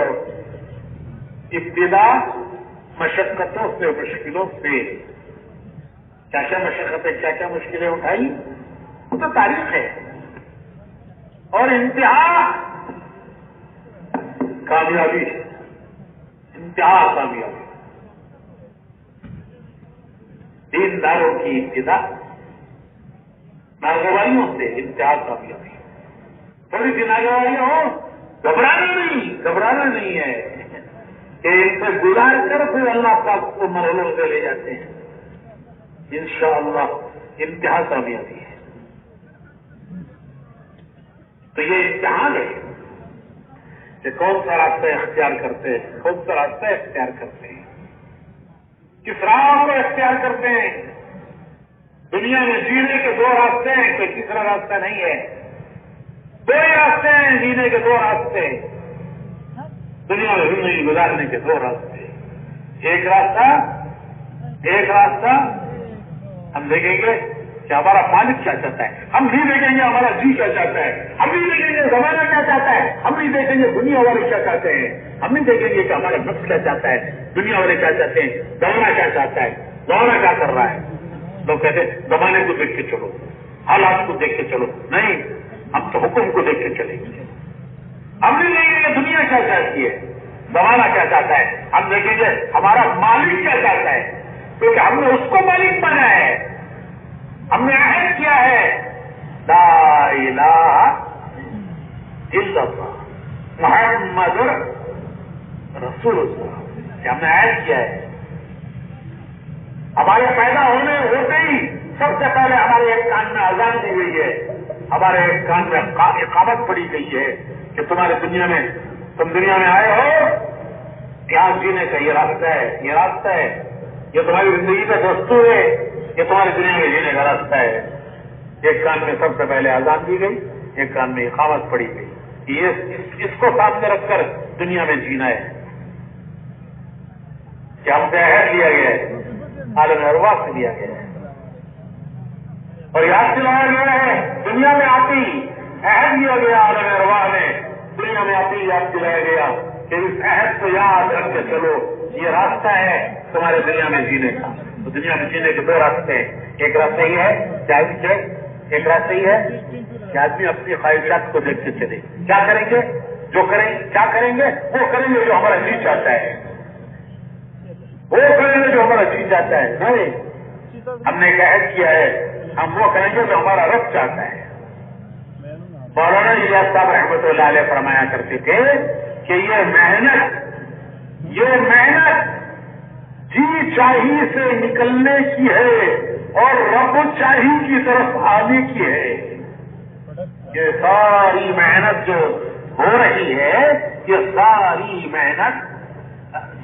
ابتدا مشقتوں سے، مشکلوں سے کیا کیا مشقتیں، کیا کیا مشکلیں اٹھائی، وہ تو تاریخ ہے. اور انتہا کامیابی ہے، انتہا کامیابی. دینداروں کی ابتدا ناگوائیوں سے، انتہا کامیابی. تھوڑی سی ناگواری ہو، گھبرانا نہیں ہے کہ ان سے گزار کر پھر اللہ پاک کو مرحلوں سے لے جاتے ہیں. انشاءاللہ انتہا کامیابی ہے. تو یہ امتحان ہے کہ کون سا راستہ اختیار کرتے ہیں، کون سا راستہ اختیار کرتے ہیں، کس راہ کو اختیار کرتے ہیں. دنیا میں جینے کے دو راستے ہیں، کوئی تیسرا راستہ نہیں ہے. دو ہی راستے ہیں جینے کے، دو راستے دنیا میں زندگی گزارنے کے، دو راستے. ایک راستہ ہم دیکھیں گے کہ ہمارا مالک کیا چاہتا ہے، ہم نہیں دیکھیں گے ہمارا جی کیا چاہتا ہے، ہم نہیں دیکھیں گے زمانہ کیا چاہتا ہے، ہم نہیں دیکھیں گے دنیا والے کیا چاہتے ہیں، ہم نہیں دیکھیں گے کہ ہمارا نفس کیا چاہتا ہے، دنیا والے کیا چاہتے ہیں، زمانہ کیا چاہتا ہے، زمانہ کیا کر رہا ہے. لوگ کہتے ہیں زمانے کو دیکھ کے چلو، حالات کو دیکھ کے چلو. نہیں، ہم تو حکم کو دیکھ کے چلیں گے. ہم نہیں دیکھیں گے دنیا کیا چاہتی ہے، زمانہ کیا چاہتا ہے، ہم دیکھیں گے ہمارا مالک کیا چاہتا ہے، کیونکہ ہم نے اس کو مالک بنا ہے. ہم نے عہد کیا ہے لا الہ الا اللہ محمد رسول اللہ، کہ ہم نے عہد کیا ہے. ہمارے پیدا ہونے ہوتے ہی سب سے پہلے ہمارے ایک کان میں اذان دی گئی ہے، ہمارے ایک کان میں اقامت پڑی گئی ہے کہ تم دنیا میں آئے ہو، یہاں جینے کا یہ راستہ ہے، یہ راستہ ہے، یہ تمہاری زندگی کا دستور ہے، یہ تمہاری دنیا میں جینے کا راستہ ہے. ایک کان میں سب سے پہلے اذان دی گئی، ایک کان میں اقامت پڑی گئی. یہ اس کو سامنے رکھ کر دنیا میں جینا ہے کہ ہم سے عہد لیا گیا ہے، عالم ارواح سے لیا گیا ہے اور یاد دلایا گیا ہے. دنیا میں آتی عہد لیا گیا، عالم ارواح میں دنیا میں آتی یاد دلایا گیا کہ اس عہد کو یاد رکھ کے چلو، یہ راستہ ہے تمہارے دنیا میں جینے کا. تو دنیا میں جینے کے دو راستے ہیں. ایک راستہ یہ ہے ایک راستہ یہ ہے کہ آدمی اپنی خواہشات کو دیکھ کے چلے. کیا کریں گے؟ کیا کریں گے؟ وہ کریں گے جو ہمارا جی چاہتا ہے، وہ کریں گے جو ہمارا جی چاہتا ہے. نہیں، ہم نے ایک عہد کیا ہے، ہم وہ کریں گے جو ہمارا رب چاہتا ہے. مولانا الیاس صاحب رحمۃ اللہ علیہ فرمایا کرتے تھے کہ یہ محنت جی چاہی سے نکلنے کی ہے اور رب چاہی کی طرف آنے کی ہے. یہ ساری محنت جو ہو رہی ہے، یہ ساری محنت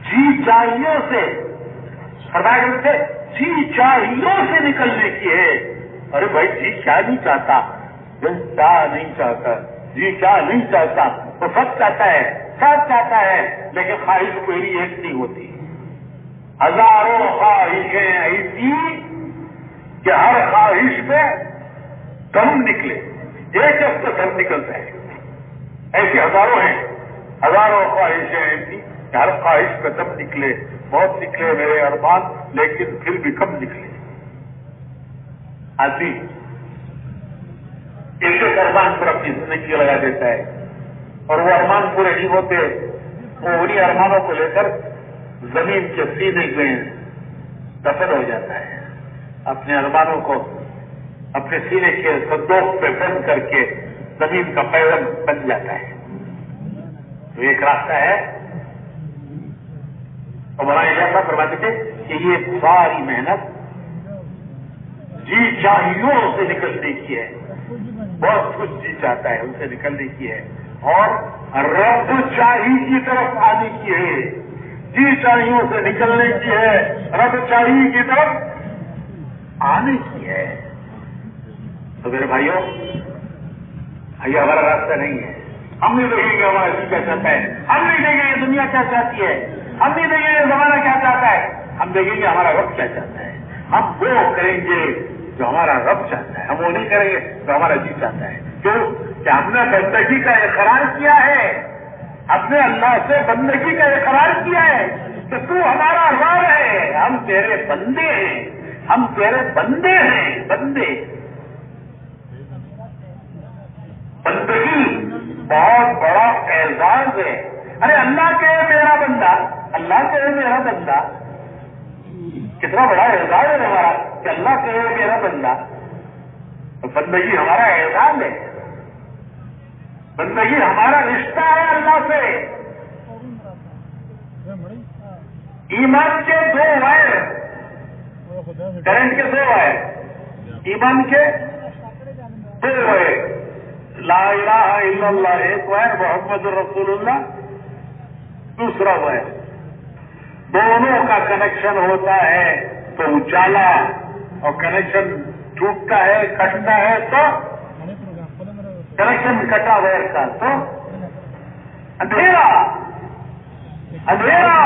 جی چاہیوں سے جی چاہیوں سے نکلنے کی ہے. ارے بھائی جی کیا نہیں چاہتا، کیا نہیں چاہتا، جی کیا نہیں چاہتا، تو سب چاہتا ہے لیکن خواہش کوئی ایک نہیں ہوتی. ہزاروں خواہشیں ایسی کہ ہر خواہش پہ دم نکلے، ایک سے دم نکلتا ہے. ایسی ہزاروں ہیں، ہزاروں خواہشیں ایسی کہ ہر خواہش پہ دم نکلے. بہت نکلے میرے ارمان، لیکن پھر بھی کم نکلے. آدمی ایک ارمان پر اپنی زندگی لگا دیتا ہے اور وہ ارمان پورے نہیں ہوتے. وہ انہیں ارمانوں کو لے کر زمین کے سینے میں دفن ہو جاتا ہے. اپنے ارمانوں کو اپنے سینے کے صندوق پہ بند کر کے زمین کا پیغام بن جاتا ہے. تو ایک راستہ ہے. اور مولانا ایسا فرماتے تھے کہ یہ ساری محنت جی چاہیوں سے نکلنے کی ہے. بہت کچھ جی چاہتا ہے ان سے نکلنے کی ہے اور رب چاہی کی طرف آنے کی ہے. جی چاہیوں سے نکلنے کی ہے، رب چاہی کی طرف آنے کی ہے. تو میرے بھائیوں، یہ ہمارا راستہ نہیں ہے. ہم نہیں دیکھیں گے ہمارا جی کیا چاہتا ہے، ہم نہیں دیکھیں گے دنیا کیا چاہتی ہے، ہم نہیں دیکھیں گے زمانہ کیا چاہتا ہے. ہم دیکھیں گے ہمارا رب کیا چاہتا ہے. ہم وہ کریں گے جو ہمارا رب چاہتا ہے، ہم وہ نہیں کریں گے جو ہمارا جی چاہتا ہے. کیوں کہ ہم نے بندگی کا اقرار کیا ہے، اپنے اللہ سے بندگی کا اقرار کیا ہے کہ تو ہمارا رب ہے، ہم تیرے بندے ہیں. ہم تیرے بندے ہیں، بندے. بندگی بہت بڑا اعزاز ہے. ارے اللہ کہ میرا بندہ، اللہ کہ میرا بندہ، کتنا بڑا اعزاز ہے ہمارا کہ اللہ کہ میرا بندہ. بندگی ہمارا اعزاز ہے، بندگی ہمارا رشتہ ہے اللہ سے. ایمان کے دو وائر، کرنٹ کے دو وائر، ایمان کے دو وائر، لا الہ الا اللہ ایک وائر، محمد رسول اللہ دوسرا وائر. دونوں کا کنیکشن ہوتا ہے تو اجالا، اور کنیکشن ٹوٹتا ہے، کٹتا ہے تو کنیکشن کٹا وائر کا تو اندھیرا، اندھیرا،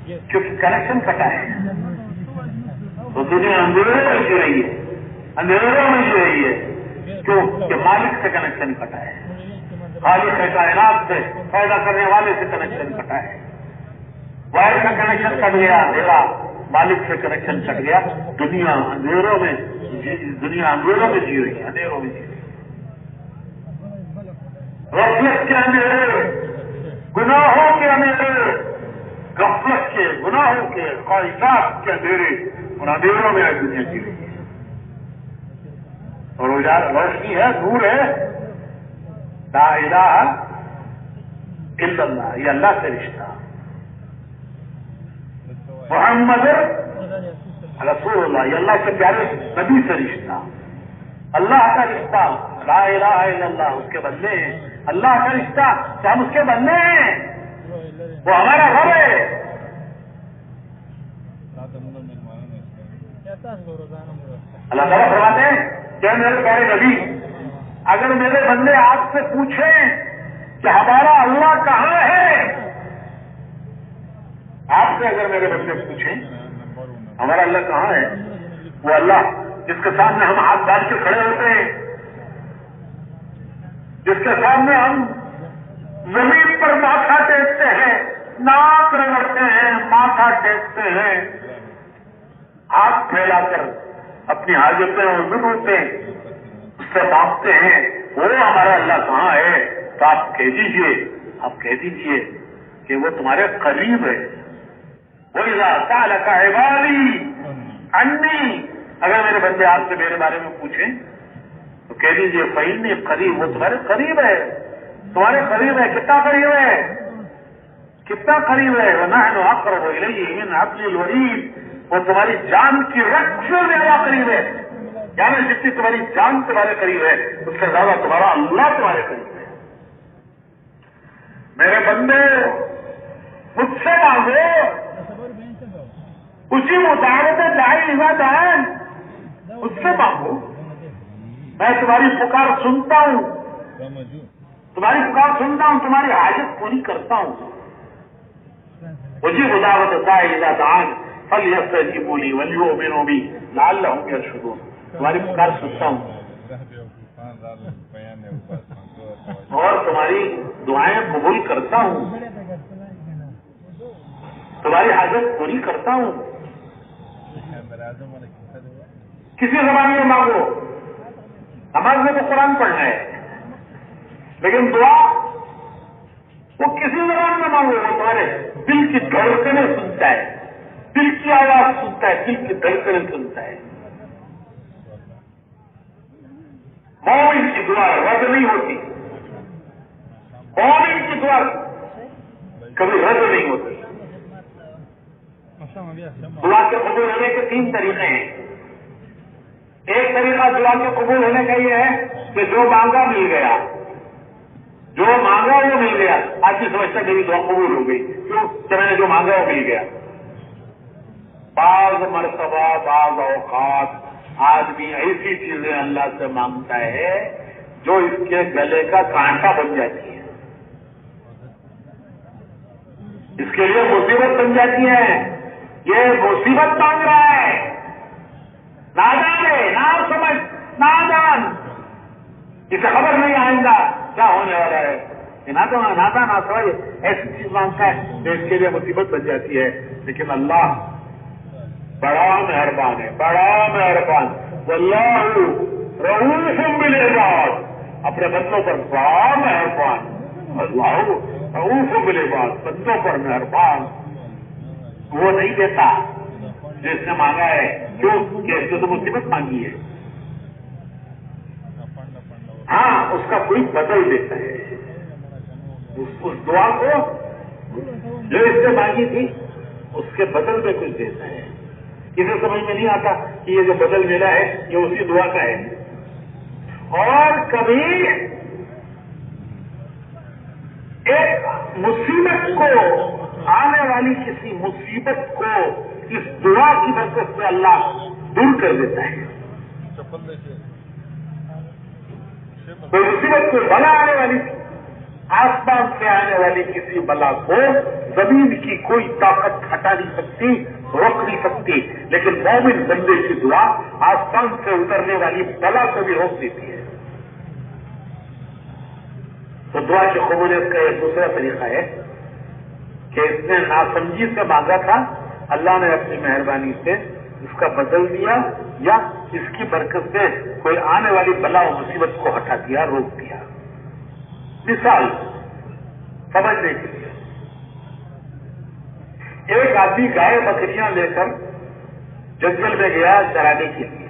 کیونکہ کنیکشن کٹا ہے تو دنیا اندھیرے میں جی رہی ہے، اندھیروں میں جی رہی ہے. کیوں کہ مالک سے کنیکشن کٹا ہے، خالق کائنات سے پیدا کرنے والے سے کنیکشن کٹا ہے. وائر کا کنیکشن کٹ گیا، اندھیرا، مالک سے کنیکشن کٹ گیا، دنیا اندھیروں میں، دنیا اندھیروں میں جی رہی ہے، اندھیروں میں جی رہی ہے. غفلت کے اندھیرے، گناہوں کے اندھیرے، غفلت کے، گناہوں کے، خواہشات کے اندھیرے، ان اندھیروں میں آج دنیا جی رہی ہے. اور روشنی ہے، نور ہے، لا الہ الا اللہ، یہ اللہ سے رشتہ. محمد رسول اللہ، یہ اللہ کے پیارے نبی سے رشتہ، اللہ کا رشتہ. لا الہ الا اللہ اس کے بندے ہیں، اللہ کا رشتہ کہ ہم اس کے بندے ہیں، وہ ہمارا گھر ہے. اللہ تعالیٰ فرماتے ہیں کہ میرے پیارے نبی، اگر میرے بندے آپ سے پوچھیں کہ ہمارا اللہ کہاں ہے، آپ سے اگر میرے بندے پوچھیں ہمارا اللہ کہاں ہے، وہ اللہ جس کے سامنے ہم ہاتھ ڈال کے کھڑے ہوتے ہیں، جس کے سامنے ہم زمین پر ماتھا ٹیکتے ہیں، ناک رگڑتے ہیں، ماتھا ٹیکتے ہیں، ہاتھ پھیلا کر اپنی حاجتیں اور ضرورتیں اس سے مانگتے ہیں، وہ ہمارا اللہ کہاں ہے. تو آپ کہہ دیجئے، آپ کہہ دیجئے کہ وہ تمہارے قریب ہے. وَإِذَا سَأَلَكَ عِبَادِي عَنِّي، اگر میرے بندے آپ سے میرے بارے میں پوچھیں تو کہہ دیجئے فَإِنِّي قریب، وہ تمہارے قریب ہے، تمہارے قریب ہے. کتنا قریب ہے، کتنا قریب ہے. وَنَحْنُ أَقْرَبُ إِلَيْهِ مِنْ حَبْلِ الْوَرِيدِ، وہ تمہاری جان کی رگ سے زیادہ قریب ہے. یعنی جتنی تمہاری جان تمہارے قریب ہے اس سے زیادہ تمہارا اللہ تمہارے قریب ہے. میرے بندے مجھ سے مانگو، اسی مطابق دائی دان، مجھ سے مانگو، میں تمہاری پکار سنتا ہوں، تمہاری پکار سنتا ہوں، تمہاری حاجت پوری کرتا ہوں. اسی مطابق دائی دان فَلْيَسْتَجِيبُوا لِي وَلْيُؤْمِنُوا بِي لَعَلَّهُمْ يَرْشُدُونَ. تمہاری پکار سنتا ہوں اور تمہاری دعائیں قبول کرتا ہوں، تمہاری حاجت پوری کرتا ہوں. کسی زبان میں مانگو، نماز میں تو قرآن پڑھنا ہے، لیکن دعا وہ کسی زبان میں مانگو، وہ تمہارے دل کی دھڑکنیں سنتا ہے، دل کی آواز سنتا ہے، دل کی دھڑکنیں سنتا ہے. مومن کی دعا رد نہیں ہوتی، مومن کی دعا کبھی رد نہیں ہوتی. دعا کے قبول ہونے کے 3 طریقے ہیں. ایک طریقہ دعا کے قبول ہونے کا یہ ہے کہ جو مانگا مل گیا، جو مانگا وہ مل گیا. آج کی سمجھتا میری دعا قبول ہو گئی، کیوں کہ میں نے جو مانگا وہ مل گیا. بعض مرتبہ، بعض اوقات آدمی ایسی چیزیں اللہ سے مانگتا ہے جو اس کے گلے کا کانٹا بن جاتی ہے، اس کے لیے مصیبت بن جاتی ہے. یہ مصیبت مانگ رہا ہے، نادان ہے، نا سمجھ، نادان، اسے خبر نہیں آئندہ کیا ہونے والا ہے. نادان نہ سمجھ ایسی چیز مانگتا ہے تو اس کے لیے مصیبت بن جاتی ہے. لیکن اللہ بڑا مہربان ہے، بڑا مہربان. واللہ رؤوف بالعباد، اپنے بندوں پر بڑا مہربان. اللہ رؤوف بالعباد، بندوں پر مہربان. وہ نہیں دیتا جس نے مانگا ہے، کیوں کہ اس نے تو مصیبت مانگی ہے. ہاں اس کا کوئی بدل دیتا ہے، اس دعا کو جو اس نے مانگی تھی اس کے بدل میں کچھ دیتا ہے. کسی سمجھ میں نہیں آتا کہ یہ جو بدل ملا ہے یہ اسی دعا کا ہے. اور کبھی ایک مصیبت کو، آنے والی کسی مصیبت کو اس دعا کی برکت سے اللہ دور کر دیتا ہے. کوئی مصیبت کو، بلا آنے والی، آسمان سے آنے والی کسی بلا کو زمین کی کوئی طاقت ہٹا نہیں سکتی، روک نہیں سکتی، لیکن مومن بندے کی دعا آسمان سے اترنے والی بلا کو بھی روک دیتی ہے. تو دعا کی قبولیت کا ایک دوسرا طریقہ ہے کہ اس نے ناسمجھی سے مانگا تھا، اللہ نے اپنی مہربانی سے اس کا بدل دیا، یا اس کی برکت سے کوئی آنے والی بلا و مصیبت کو ہٹا دیا، روک دیا. مثال سمجھنے کے لیے، ایک آدمی گائے بکریاں لے کر جنگل میں گیا چرانے کے لیے.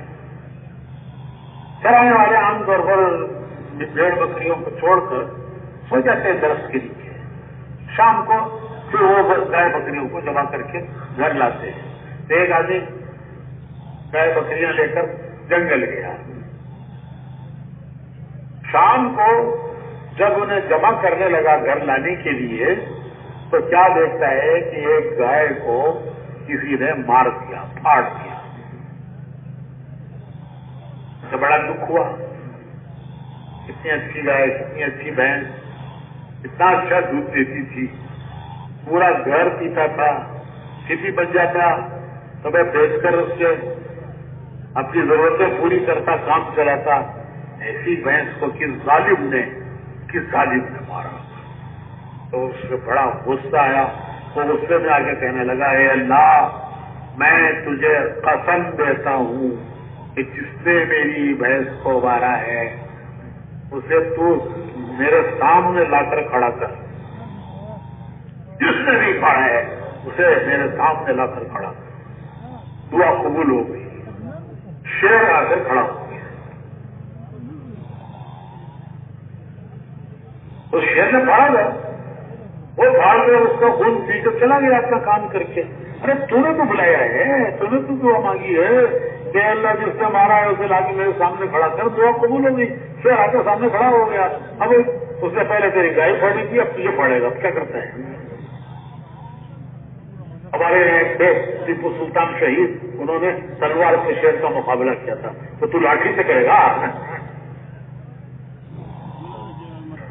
چرانے والے عام طور پر بھیڑ بکریوں کو چھوڑ کر سو جاتے ہیں درخت کے نیچے. شام کو پھر وہ گائے بکریوں کو جمع کر کے گھر لاتے ہیں. تو ایک آدمی گائے بکریاں لے کر جنگل گیا. شام کو جب انہیں جمع کرنے لگا گھر لانے کے لیے تو کیا دیکھتا ہے کہ ایک گائے کو کسی نے مار دیا، پھاڑ دیا. تو بڑا دکھ ہوا. کتنی اچھی گائے، کتنی اچھی بھینس، اتنا اچھا دودھ دیتی تھی، پورا گھر پیتا تھا، کھیتی بن جاتا تو میں بیچ کر اس سے اپنی ضرورتیں پوری کرتا، کام چلاتا. ایسی بھینس کو کس ظالم نے مارا. تو اس سے بڑا غصہ آیا. وہ غصے میں آگے کہنے لگا، اے اللہ، میں تجھے قسم دیتا ہوں کہ جس نے میری بھینس کو مارا ہے اسے تو میرے سامنے لا کر کھڑا کر. جس نے بھی پاڑا ہے اسے میرے سامنے لا کر کھڑا کر. دعا قبول ہو گئی. شیر آ کر کھڑا ہو گیا. اس شیر نے پھاڑا گیا، وہ پھاڑ کر اس کا خون پی کر چلا گیا اپنا کام کر کے. ارے تو نے تو بلایا ہے، تو نے تو دعا مانگی ہے کہ اللہ جس نے مارا ہے اسے لا کے میرے سامنے کھڑا کر. دعا قبول ہو گئی. شیر آ کے سامنے کھڑا ہو گیا. اب اس نے پہلے تیری گائے پھاڑی تھی، اب تجھے پھاڑے گا. اب کیا کرتا ہے؟ ہمارے ایک تھے ٹیپو سلطان شہید، انہوں نے تلوار سے شیر کا مقابلہ کیا تھا. تو لاٹھی سے کرے گا؟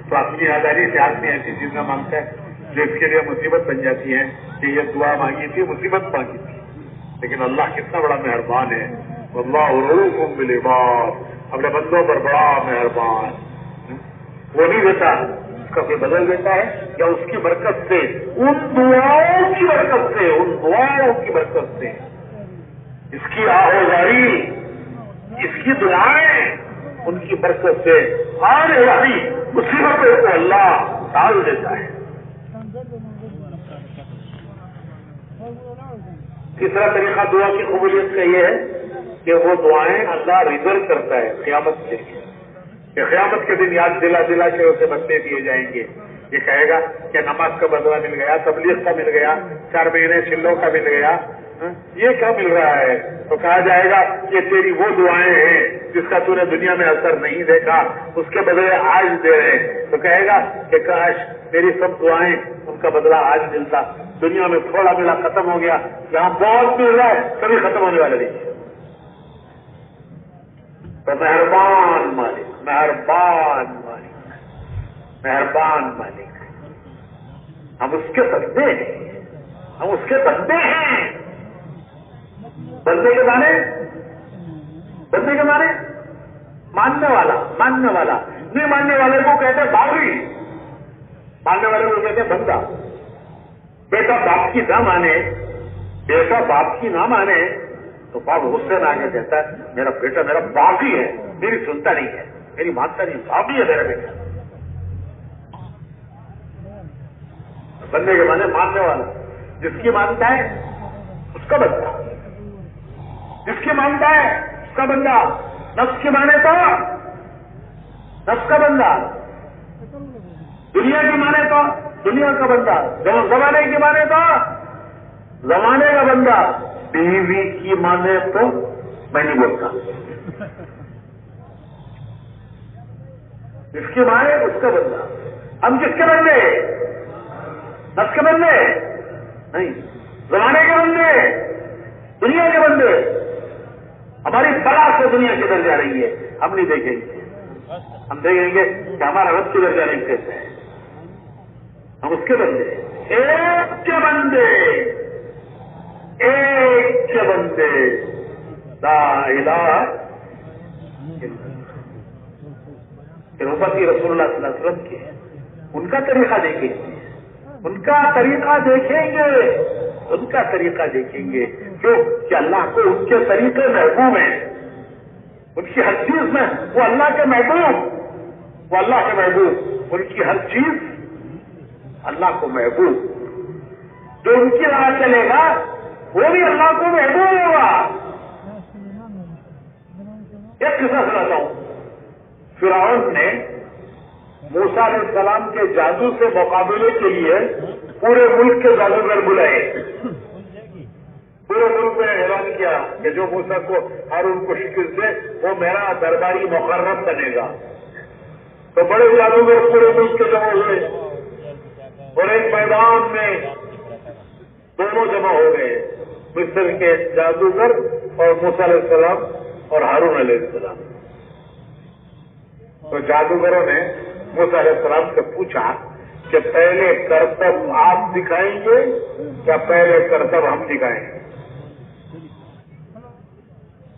تو اپنی آزادی سے آدمی ایسی چیزیں مانگتا ہے جو اس کے لیے مصیبت بن جاتی ہے کہ یہ دعا مانگی تھی، مصیبت مانگی تھی. لیکن اللہ کتنا بڑا مہربان ہے. اللہ رؤوف بالعباد، اپنے بندوں پر بڑا مہربان. وہ نہیں دیتا، اس کا کوئی بدل دیتا ہے، یا اس کی برکت سے، ان دعاؤں کی برکت سے، ان دعاؤں کی برکت سے، اس کی آہوزاری، اس کی دعائیں، ان کی برکت سے آنے والی مصیبتوں کو اللہ ٹال دیتا ہے. تیسرا طریقہ دعا کی قبولیت کا یہ ہے کہ وہ دعائیں اللہ ریزرو کرتا ہے قیامت کے لیے، کہ قیامت کے دن یاد دلا دلا کے اسے بدلے دیے جائیں گے. یہ کہے گا کہ نماز کا بدلہ مل گیا، تبلیغ کا مل گیا، 4 مہینے چلوں کا مل گیا، یہ کیا مل رہا ہے؟ تو کہا جائے گا کہ تیری وہ دعائیں ہیں جس کا تو نے دنیا میں اثر نہیں دیکھا، اس کے بدلے آج دے رہے ہیں. تو کہے گا کہ کاش میری سب دعائیں ان کا بدلہ آج ملتا. دنیا میں تھوڑا ملا، ختم ہو گیا، یہاں بہت مل رہا ہے، کبھی ختم ہونے والے نہیں. تو مہربان مالک، مہربان مالک، مہربان مالک، ہم اس کے بندے ہیں، ہم اس کے بندے ہیں. بندے کے معنی، بندے کے معنی ماننے والا، ماننے والا. نہیں ماننے والے کو کہتے ہیں باغی، ماننے والے کو کہتے ہیں بندہ. بیٹا باپ کی نہ مانے، بیٹا باپ کی نہ مانے تو باپ غصے میں آگے کہتا ہے میرا بیٹا میرا باپ ہی ہے، میری سنتا نہیں ہے، میری مانتا نہیں، باپ ہی ہے میرا بیٹا. بندے کے مانے ماننے والا، جس کی مانتا ہے اس کا بندہ، جس کی مانتا ہے اس کا بندہ. نفس کی مانے تو نفس کا بندہ، دنیا کی مانے تو دنیا کا بندہ، زمانے کی مانے تو زمانے کا بندہ. بیوی کی مانے تو میں نہیں بولتا، جس کی مانے اس کا بندہ. ہم کس کے بندے؟ نفس کے بندے نہیں، زمانے کے بندے، دنیا کے بندے. ہماری بلا سے دنیا کدھر جا رہی ہے ہم نہیں دیکھیں گے. ہم دیکھیں گے کہ ہمارا رب کدھر جانے کیسے ہے. ہم اس کے بندے، ایک کے بندے، ایک کے بندے. لا الہ الا اللہ. امتی رسول اللہ صلی اللہ علیہ وسلم کے ان کا طریقہ دیکھیں گے، ان کا طریقہ دیکھیں گے، ان کا طریقہ دیکھیں گے. کیوں کہ اللہ کو ان کے طریقے محبوب ہیں، ان کی ہر چیز میں وہ اللہ کے محبوب، وہ اللہ کے محبوب، ان کی ہر چیز اللہ کو محبوب. جو ان کی راہ چلے گا وہ بھی اللہ کو محبوب ہوگا. ایک قصہ سناتا ہوں. فرعون نے موسیٰ علیہ السلام کے جادو سے مقابلے کے لیے پورے ملک کے جادوگر بلائے. پورے ملک میں اعلان کیا کہ جو موسیٰ کو ہارون کو شکست دے وہ میرا درباری مقرب بنے گا. تو بڑے جادوگر پورے ملک کے جمع ہوئے اور ایک میدان میں دونوں جمع ہو گئے، مصر کے جادوگر اور موسیٰ علیہ السلام اور ہارون علیہ السلام. تو جادوگروں نے موسیٰ علیہ السلام سے پوچھا کہ پہلے کرتب آپ دکھائیں گے یا پہلے کرتب ہم دکھائیں گے؟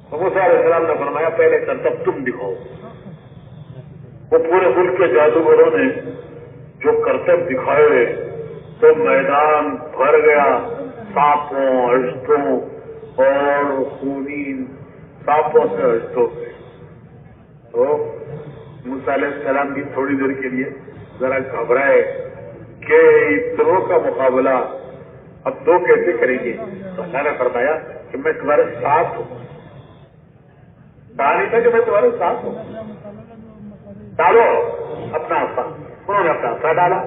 تو موسیٰ علیہ السلام نے فرمایا پہلے کرتب تم دکھاؤ. وہ پورے ملک کے جادوگروں نے جو کرتب دکھائے تو میدان بھر گیا سانپوں، اشتوں اور خونین سانپوں سے اشتوں سے. تو موسیٰ علیہ السلام بھی تھوڑی دیر کے لیے ذرا گھبرائے کہ اتنوں کا مقابلہ اب دو کیسے کریں گے. تو اللہ نے فرمایا کہ میں تمہارے ساتھ ہوں. کہا نہیں تھا کہ میں تمہارے ساتھ ہوں. ڈالو اپنا آسا. انہوں نے اپنا آسا ڈالا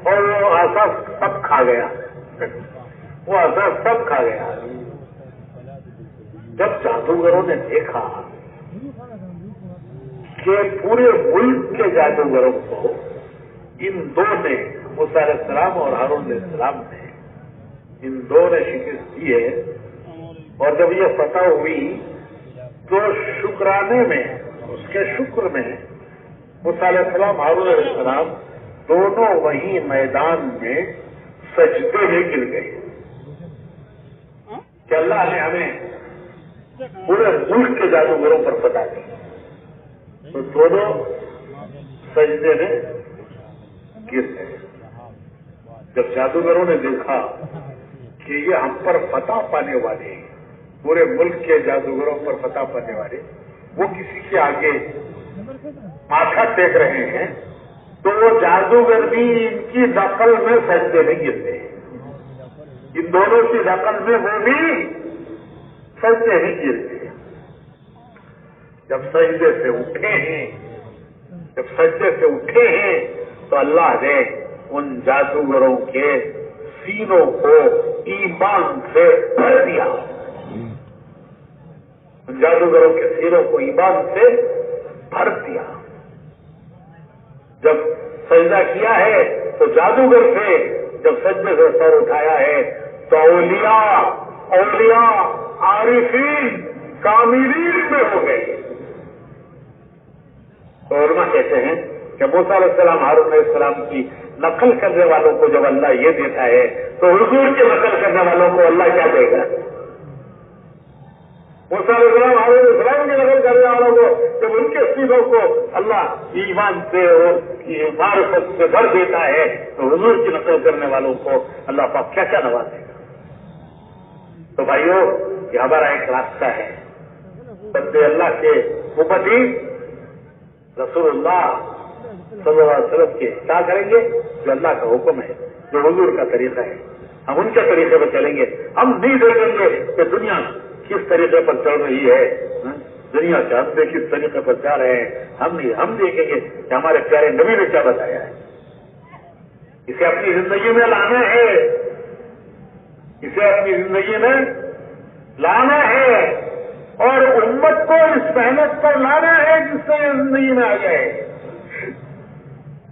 اور وہ آسا سب کھا گیا. وہ آسا سب کھا گیا. جب جادوگروں نے دیکھا کہ پورے ملک کے جادوگروں کو ان دو نے موسیٰ علیہ السلام اور ہارون علیہ السلام نے ان دو نے شکست دی ہے، اور جب یہ فتح ہوئی تو شکرانے میں اس کے شکر میں موسیٰ علیہ السلام ہارون علیہ السلام دونوں وہیں میدان میں سجدے میں گر گئے کہ اللہ نے ہمیں پورے ملک کے جادوگروں پر فتح دی. تو دونوں سجدے میں گر گئے. جب جادوگروں نے دیکھا کہ یہ ہم پر فتح پانے والے، پورے ملک کے جادوگروں پر فتح پانے والے، وہ کسی کے آگے ماتھا ٹیک رہے ہیں، تو وہ جادوگر بھی ان کی نقل میں سجدے میں گرتے ہیں. ان دونوں کی نقل میں وہ بھی سجدے میں گرتے ہیں. جب سجدے سے اٹھے ہیں، جب سجدے سے اٹھے ہیں تو اللہ نے ان جادوگروں کے سینوں کو ایمان سے بھر دیا. ان جادوگروں کے سینوں کو ایمان سے بھر دیا. جب سجدہ کیا ہے تو جادوگر تھے، جب سجدے سے سر اٹھایا ہے تو اولیاء عارفین کاملین میں ہو گئے. تو علماء کہتے ہیں کہ موسیٰ علیہ السلام ہارون علیہ السلام کی نقل کرنے والوں کو جب اللہ یہ دیتا ہے تو حضور کے نقل کرنے والوں کو اللہ کیا دے گا؟ موسیٰ علیہ السلام ہارون علیہ السلام کی نقل کرنے والوں کو جب ان کے سینوں کو اللہ ایمان سے اور معرفت سے بھر دیتا ہے تو حضور کی نقل کرنے والوں کو اللہ پاک کیا کیا نوازے گا. تو بھائیو یہ ہمارا ایک راستہ ہے. بندے اللہ کے امتی رسول اللہ صلی اللہ علیہ وسلم کے کیا کریں گے؟ جو اللہ کا حکم ہے، جو حضور کا طریقہ ہے، ہم ان کے طریقے پر چلیں گے. ہم نہیں دیکھیں گے کہ دنیا کس طریقے پر چل رہی ہے، دنیا کے ہم کس طریقے پر جا رہے ہیں. ہم دیکھیں گے کہ ہمارے پیارے نبی نے کیا بتایا ہے. اسے اپنی زندگی میں لانا ہے، اسے اپنی زندگی میں لانا ہے اور امت کو اس محنت پر لانا ہے جس سے یہ زندگی میں آ جائے.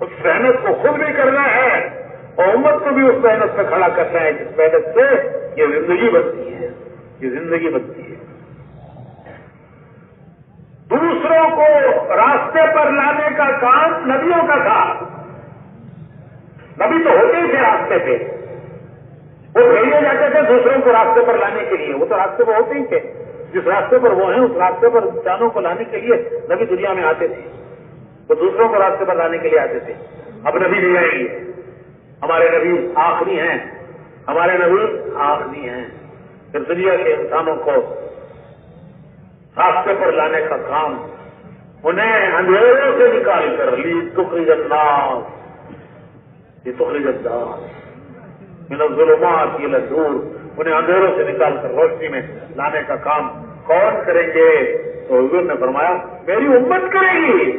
اس محنت کو خود بھی کرنا ہے اور امت کو بھی اس محنت سے کھڑا کرنا ہے جس محنت سے یہ زندگی بنتی ہے، یہ زندگی بنتی ہے. دوسروں کو راستے پر لانے کا کام نبیوں کا تھا. نبی تو ہوتے ہی تھے راستے پہ، وہ بھیجے جاتے تھے دوسروں کو راستے پر لانے کے لیے. وہ تو راستے پہ ہوتے ہی تھے، جس راستے پر وہ ہیں اس راستے پر انسانوں کو لانے کے لیے نبی دنیا میں آتے تھے. وہ دوسروں کو راستے پر لانے کے لیے آتے تھے. اب نبی نہیں آئیں گے، ہمارے نبی آخری ہیں، ہمارے نبی آخری ہیں. پھر دنیا کے انسانوں کو راستے پر لانے کا کام، انہیں اندھیروں سے نکال کر لی تخرج الناس من الظلمات الى النور، انہیں اندھیروں سے نکال کر روشنی میں لانے کا کام کون کریں گے؟ تو حضور نے فرمایا میری امت کرے گی،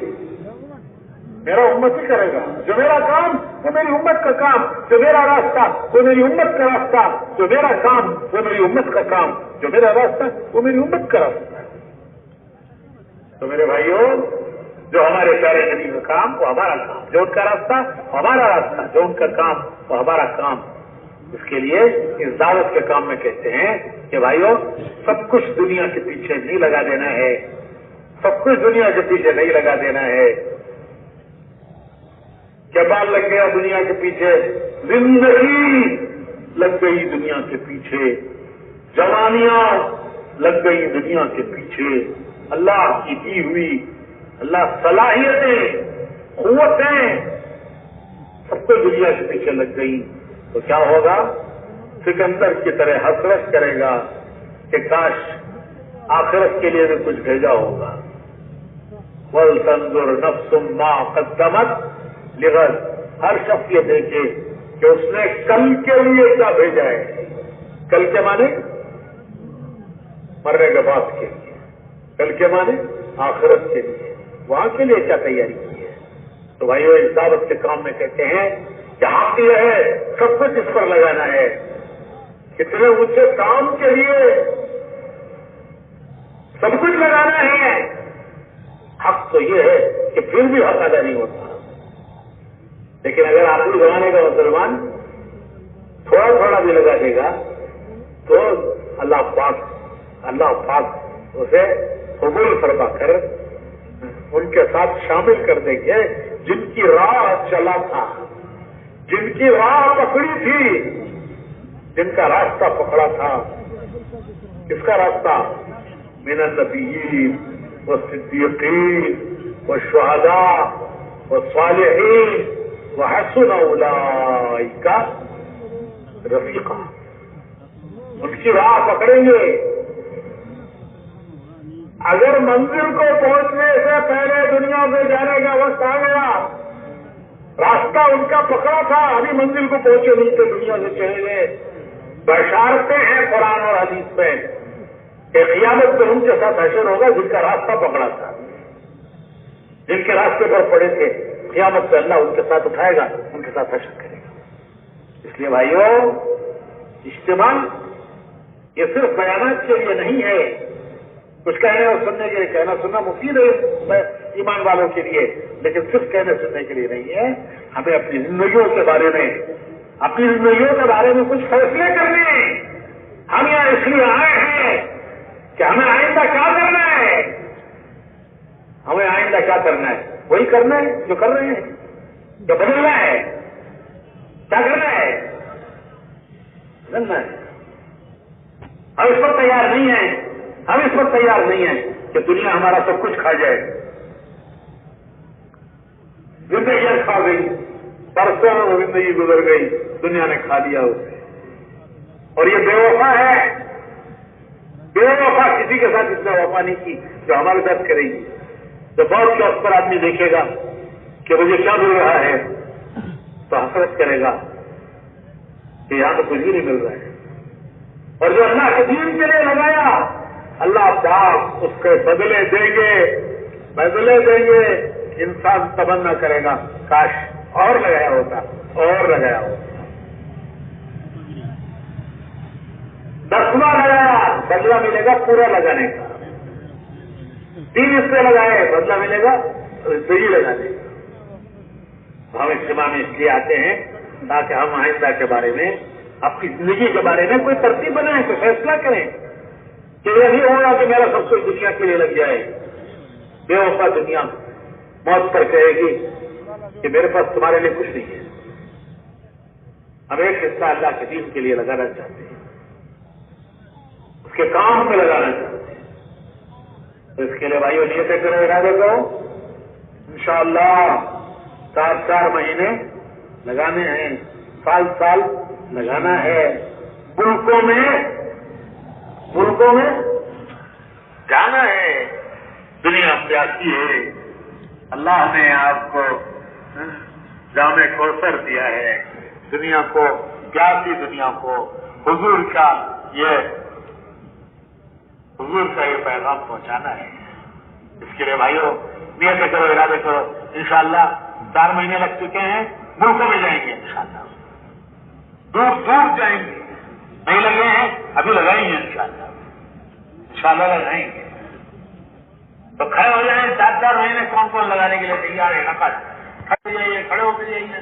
میرا امت ہی کرے گا. جو میرا کام وہ میری امت کا کام، جو میرا راستہ وہ میری امت کا راستہ، جو میرا کام وہ میری امت کا کام، جو میرا راستہ وہ میری امت کا راستہ. تو میرے بھائیوں، جو ہمارے پیارے نبی کا کام وہ ہمارا کام، جو ان کا راستہ وہ ہمارا راستہ، جو ان کا کام وہ ہمارا کام. اس کے لیے اس دعوت کے کام میں کہتے ہیں کہ بھائیوں سب کچھ دنیا کے پیچھے نہیں لگا دینا ہے، سب کچھ دنیا کے پیچھے نہیں لگا دینا ہے. کیا بال لگ گیا دنیا کے پیچھے، زندگی لگ گئی دنیا کے پیچھے، جوانیاں لگ گئی دنیا کے پیچھے، اللہ کی دی ہوئی اللہ صلاحیتیں قوتیں سب کو دنیا کے پیچھے لگ گئی. تو کیا ہوگا؟ سکندر کی طرح حسرت کرے گا کہ کاش آخرت کے لیے بھی کچھ بھیجا ہوگا. وَلْتَنْظُرْ نَفْسٌ مَا قَدَّمَتْ لِغَدٍ، ہر شخص یہ دیکھے کہ اس نے کل کے لیے کیا بھیجا ہے. کل کے معنی مرنے کے بعد کے لیے، کل کے معنی آخرت کے لیے، وہاں کے لیے کیا تیاری کی ہے. تو بھائیو اس دعوت کے کام میں کہتے ہیں کہ حق یہ ہے سب کچھ اس پر لگانا ہے. کتنے اونچے کام کے لیے سب کچھ لگانا ہے. حق تو یہ ہے کہ پھر بھی حق ادا نہیں ہوتا. لیکن اگر آپ کو زمانے کا مسلمان تھوڑا تھوڑا بھی لگا دے گا تو اللہ پاک اسے قبول فرما کر ان کے ساتھ شامل کر دیں گے جن کی راہ چلا تھا، جن کی راہ پکڑی تھی، جن کا راستہ پکڑا تھا. کس کا راستہ؟ من النبیین والصدیقین والشہداء والصالحین وحسن اولئک رفیقا. ان کی راہ پکڑیں گے. اگر منزل کو پہنچنے سے پہلے دنیا سے جانے کا وقت آ گیا، راستہ ان کا پکڑا تھا، ابھی منزل کو پہنچے نہیں تھے، دنیا سے چلے گئے. بشارتیں ہیں قرآن اور حدیث میں کہ قیامت میں ان کے ساتھ حشر ہوگا جن کا راستہ پکڑا تھا، جن کے راستے پر پڑے تھے. قیامت میں اللہ ان کے ساتھ اٹھائے گا، ان کے ساتھ حشر کرے گا. اس لیے بھائیوں اجتماع یہ صرف بیانات کے لیے نہیں ہے، کچھ کہنے اور سننے کے لیے. کہنا سننا مفید ہے ایمان والوں کے لیے، لیکن صرف کہنے سننے کے لیے نہیں ہے. ہمیں اپنی زندگیوں کے بارے میں، اپنی زندگیوں کے بارے میں کچھ فیصلے کرنے ہیں. ہم یہاں اس لیے آئے ہیں کہ ہمیں آئندہ کیا کرنا ہے. ہمیں آئندہ کیا کرنا ہے؟ وہی کرنا ہے جو کر رہے ہیں. جو بدلنا ہے، کیا کرنا ہے؟ بدلنا ہے. ہم اس پر تیار نہیں ہیں، ہم اس وقت تیار نہیں ہیں کہ دنیا ہمارا سب کچھ کھا جائے. زندگیاں کھا گئی، پرسوں زندگی گزر گئی، دنیا نے کھا لیا اسے. اور یہ بے وفا ہے، بے وفا کسی کے ساتھ اتنا وفا نہیں کی جو ہمارے ساتھ کرے گی. تو بہت شوق پر آدمی دیکھے گا کہ مجھے کیا مل رہا ہے تو حسرت کرے گا کہ یہاں تو کچھ بھی نہیں مل رہا ہے. اور جو اللہ کے دین کے لیے لگایا اللہ پاک اس کے بدلے دیں گے. انسان تمنا کرے گا کاش اور لگایا ہوتا. 10واں لگایا بدلہ ملے گا پورا لگانے کا. 3 حصے لگائے بدلہ ملے گا صحیح لگانے کا. ہم اجتماع میں اس لیے آتے ہیں تاکہ ہم آئندہ کے بارے میں اپنی زندگی کے بارے میں کوئی ترتیب بنائیں, کوئی فیصلہ کریں کہ یہ نہیں ہوگا کہ میرا سب کچھ دنیا کے لیے لگ جائے. بے وفا دنیا موت پر کہے گی کہ میرے پاس تمہارے لیے کچھ نہیں ہے. ہم ایک حصہ اللہ کے دین کے لیے لگانا چاہتے ہیں, اس کے کام میں لگانا چاہتے ہیں. تو اس کے لیے بھائیو نیتیں کرو, ارادے کرو. انشاءاللہ 4 مہینے لگانے ہیں, سال لگانا ہے. ملکوں میں جانا ہے. دنیا پیاسی ہے. اللہ نے آپ کو جامع کوثر دیا ہے. دنیا کو پیاسی دنیا کو حضور کا یہ پیغام پہنچانا ہے. اس کے لیے بھائیو نیت کرو, ارادے کرو. انشاءاللہ 4 مہینے لگ چکے ہیں, ملکوں میں جائیں گے انشاءاللہ. دور جائیں گے. نہیں لگے ہیں ابھی لگائیں گے انشاءاللہ لگائیں گے. تو کھڑے ہو جائیں. 4 مہینے کون لگانے کے لیے تیار ہے؟ کھڑے ہو کے جائیے.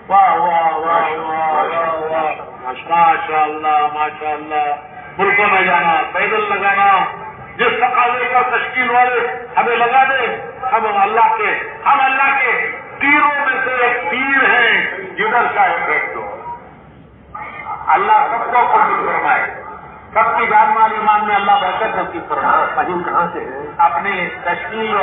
واہ واہ واہ واہ واہ واہ, ماشاء اللہ. ملکوں میں جانا, پیدل لگانا. جس تقاضے کا تشکیل والے ہمیں لگا دے. ہم اللہ کے تیروں میں سے ایک تیر ہیں, جدھر چاہے پھینک دو. اللہ سب کو قبول فرمائے. سب کی جان مال ایمان میں اللہ برکت نصیب فرمائے. کہاں سے اپنی تشکیل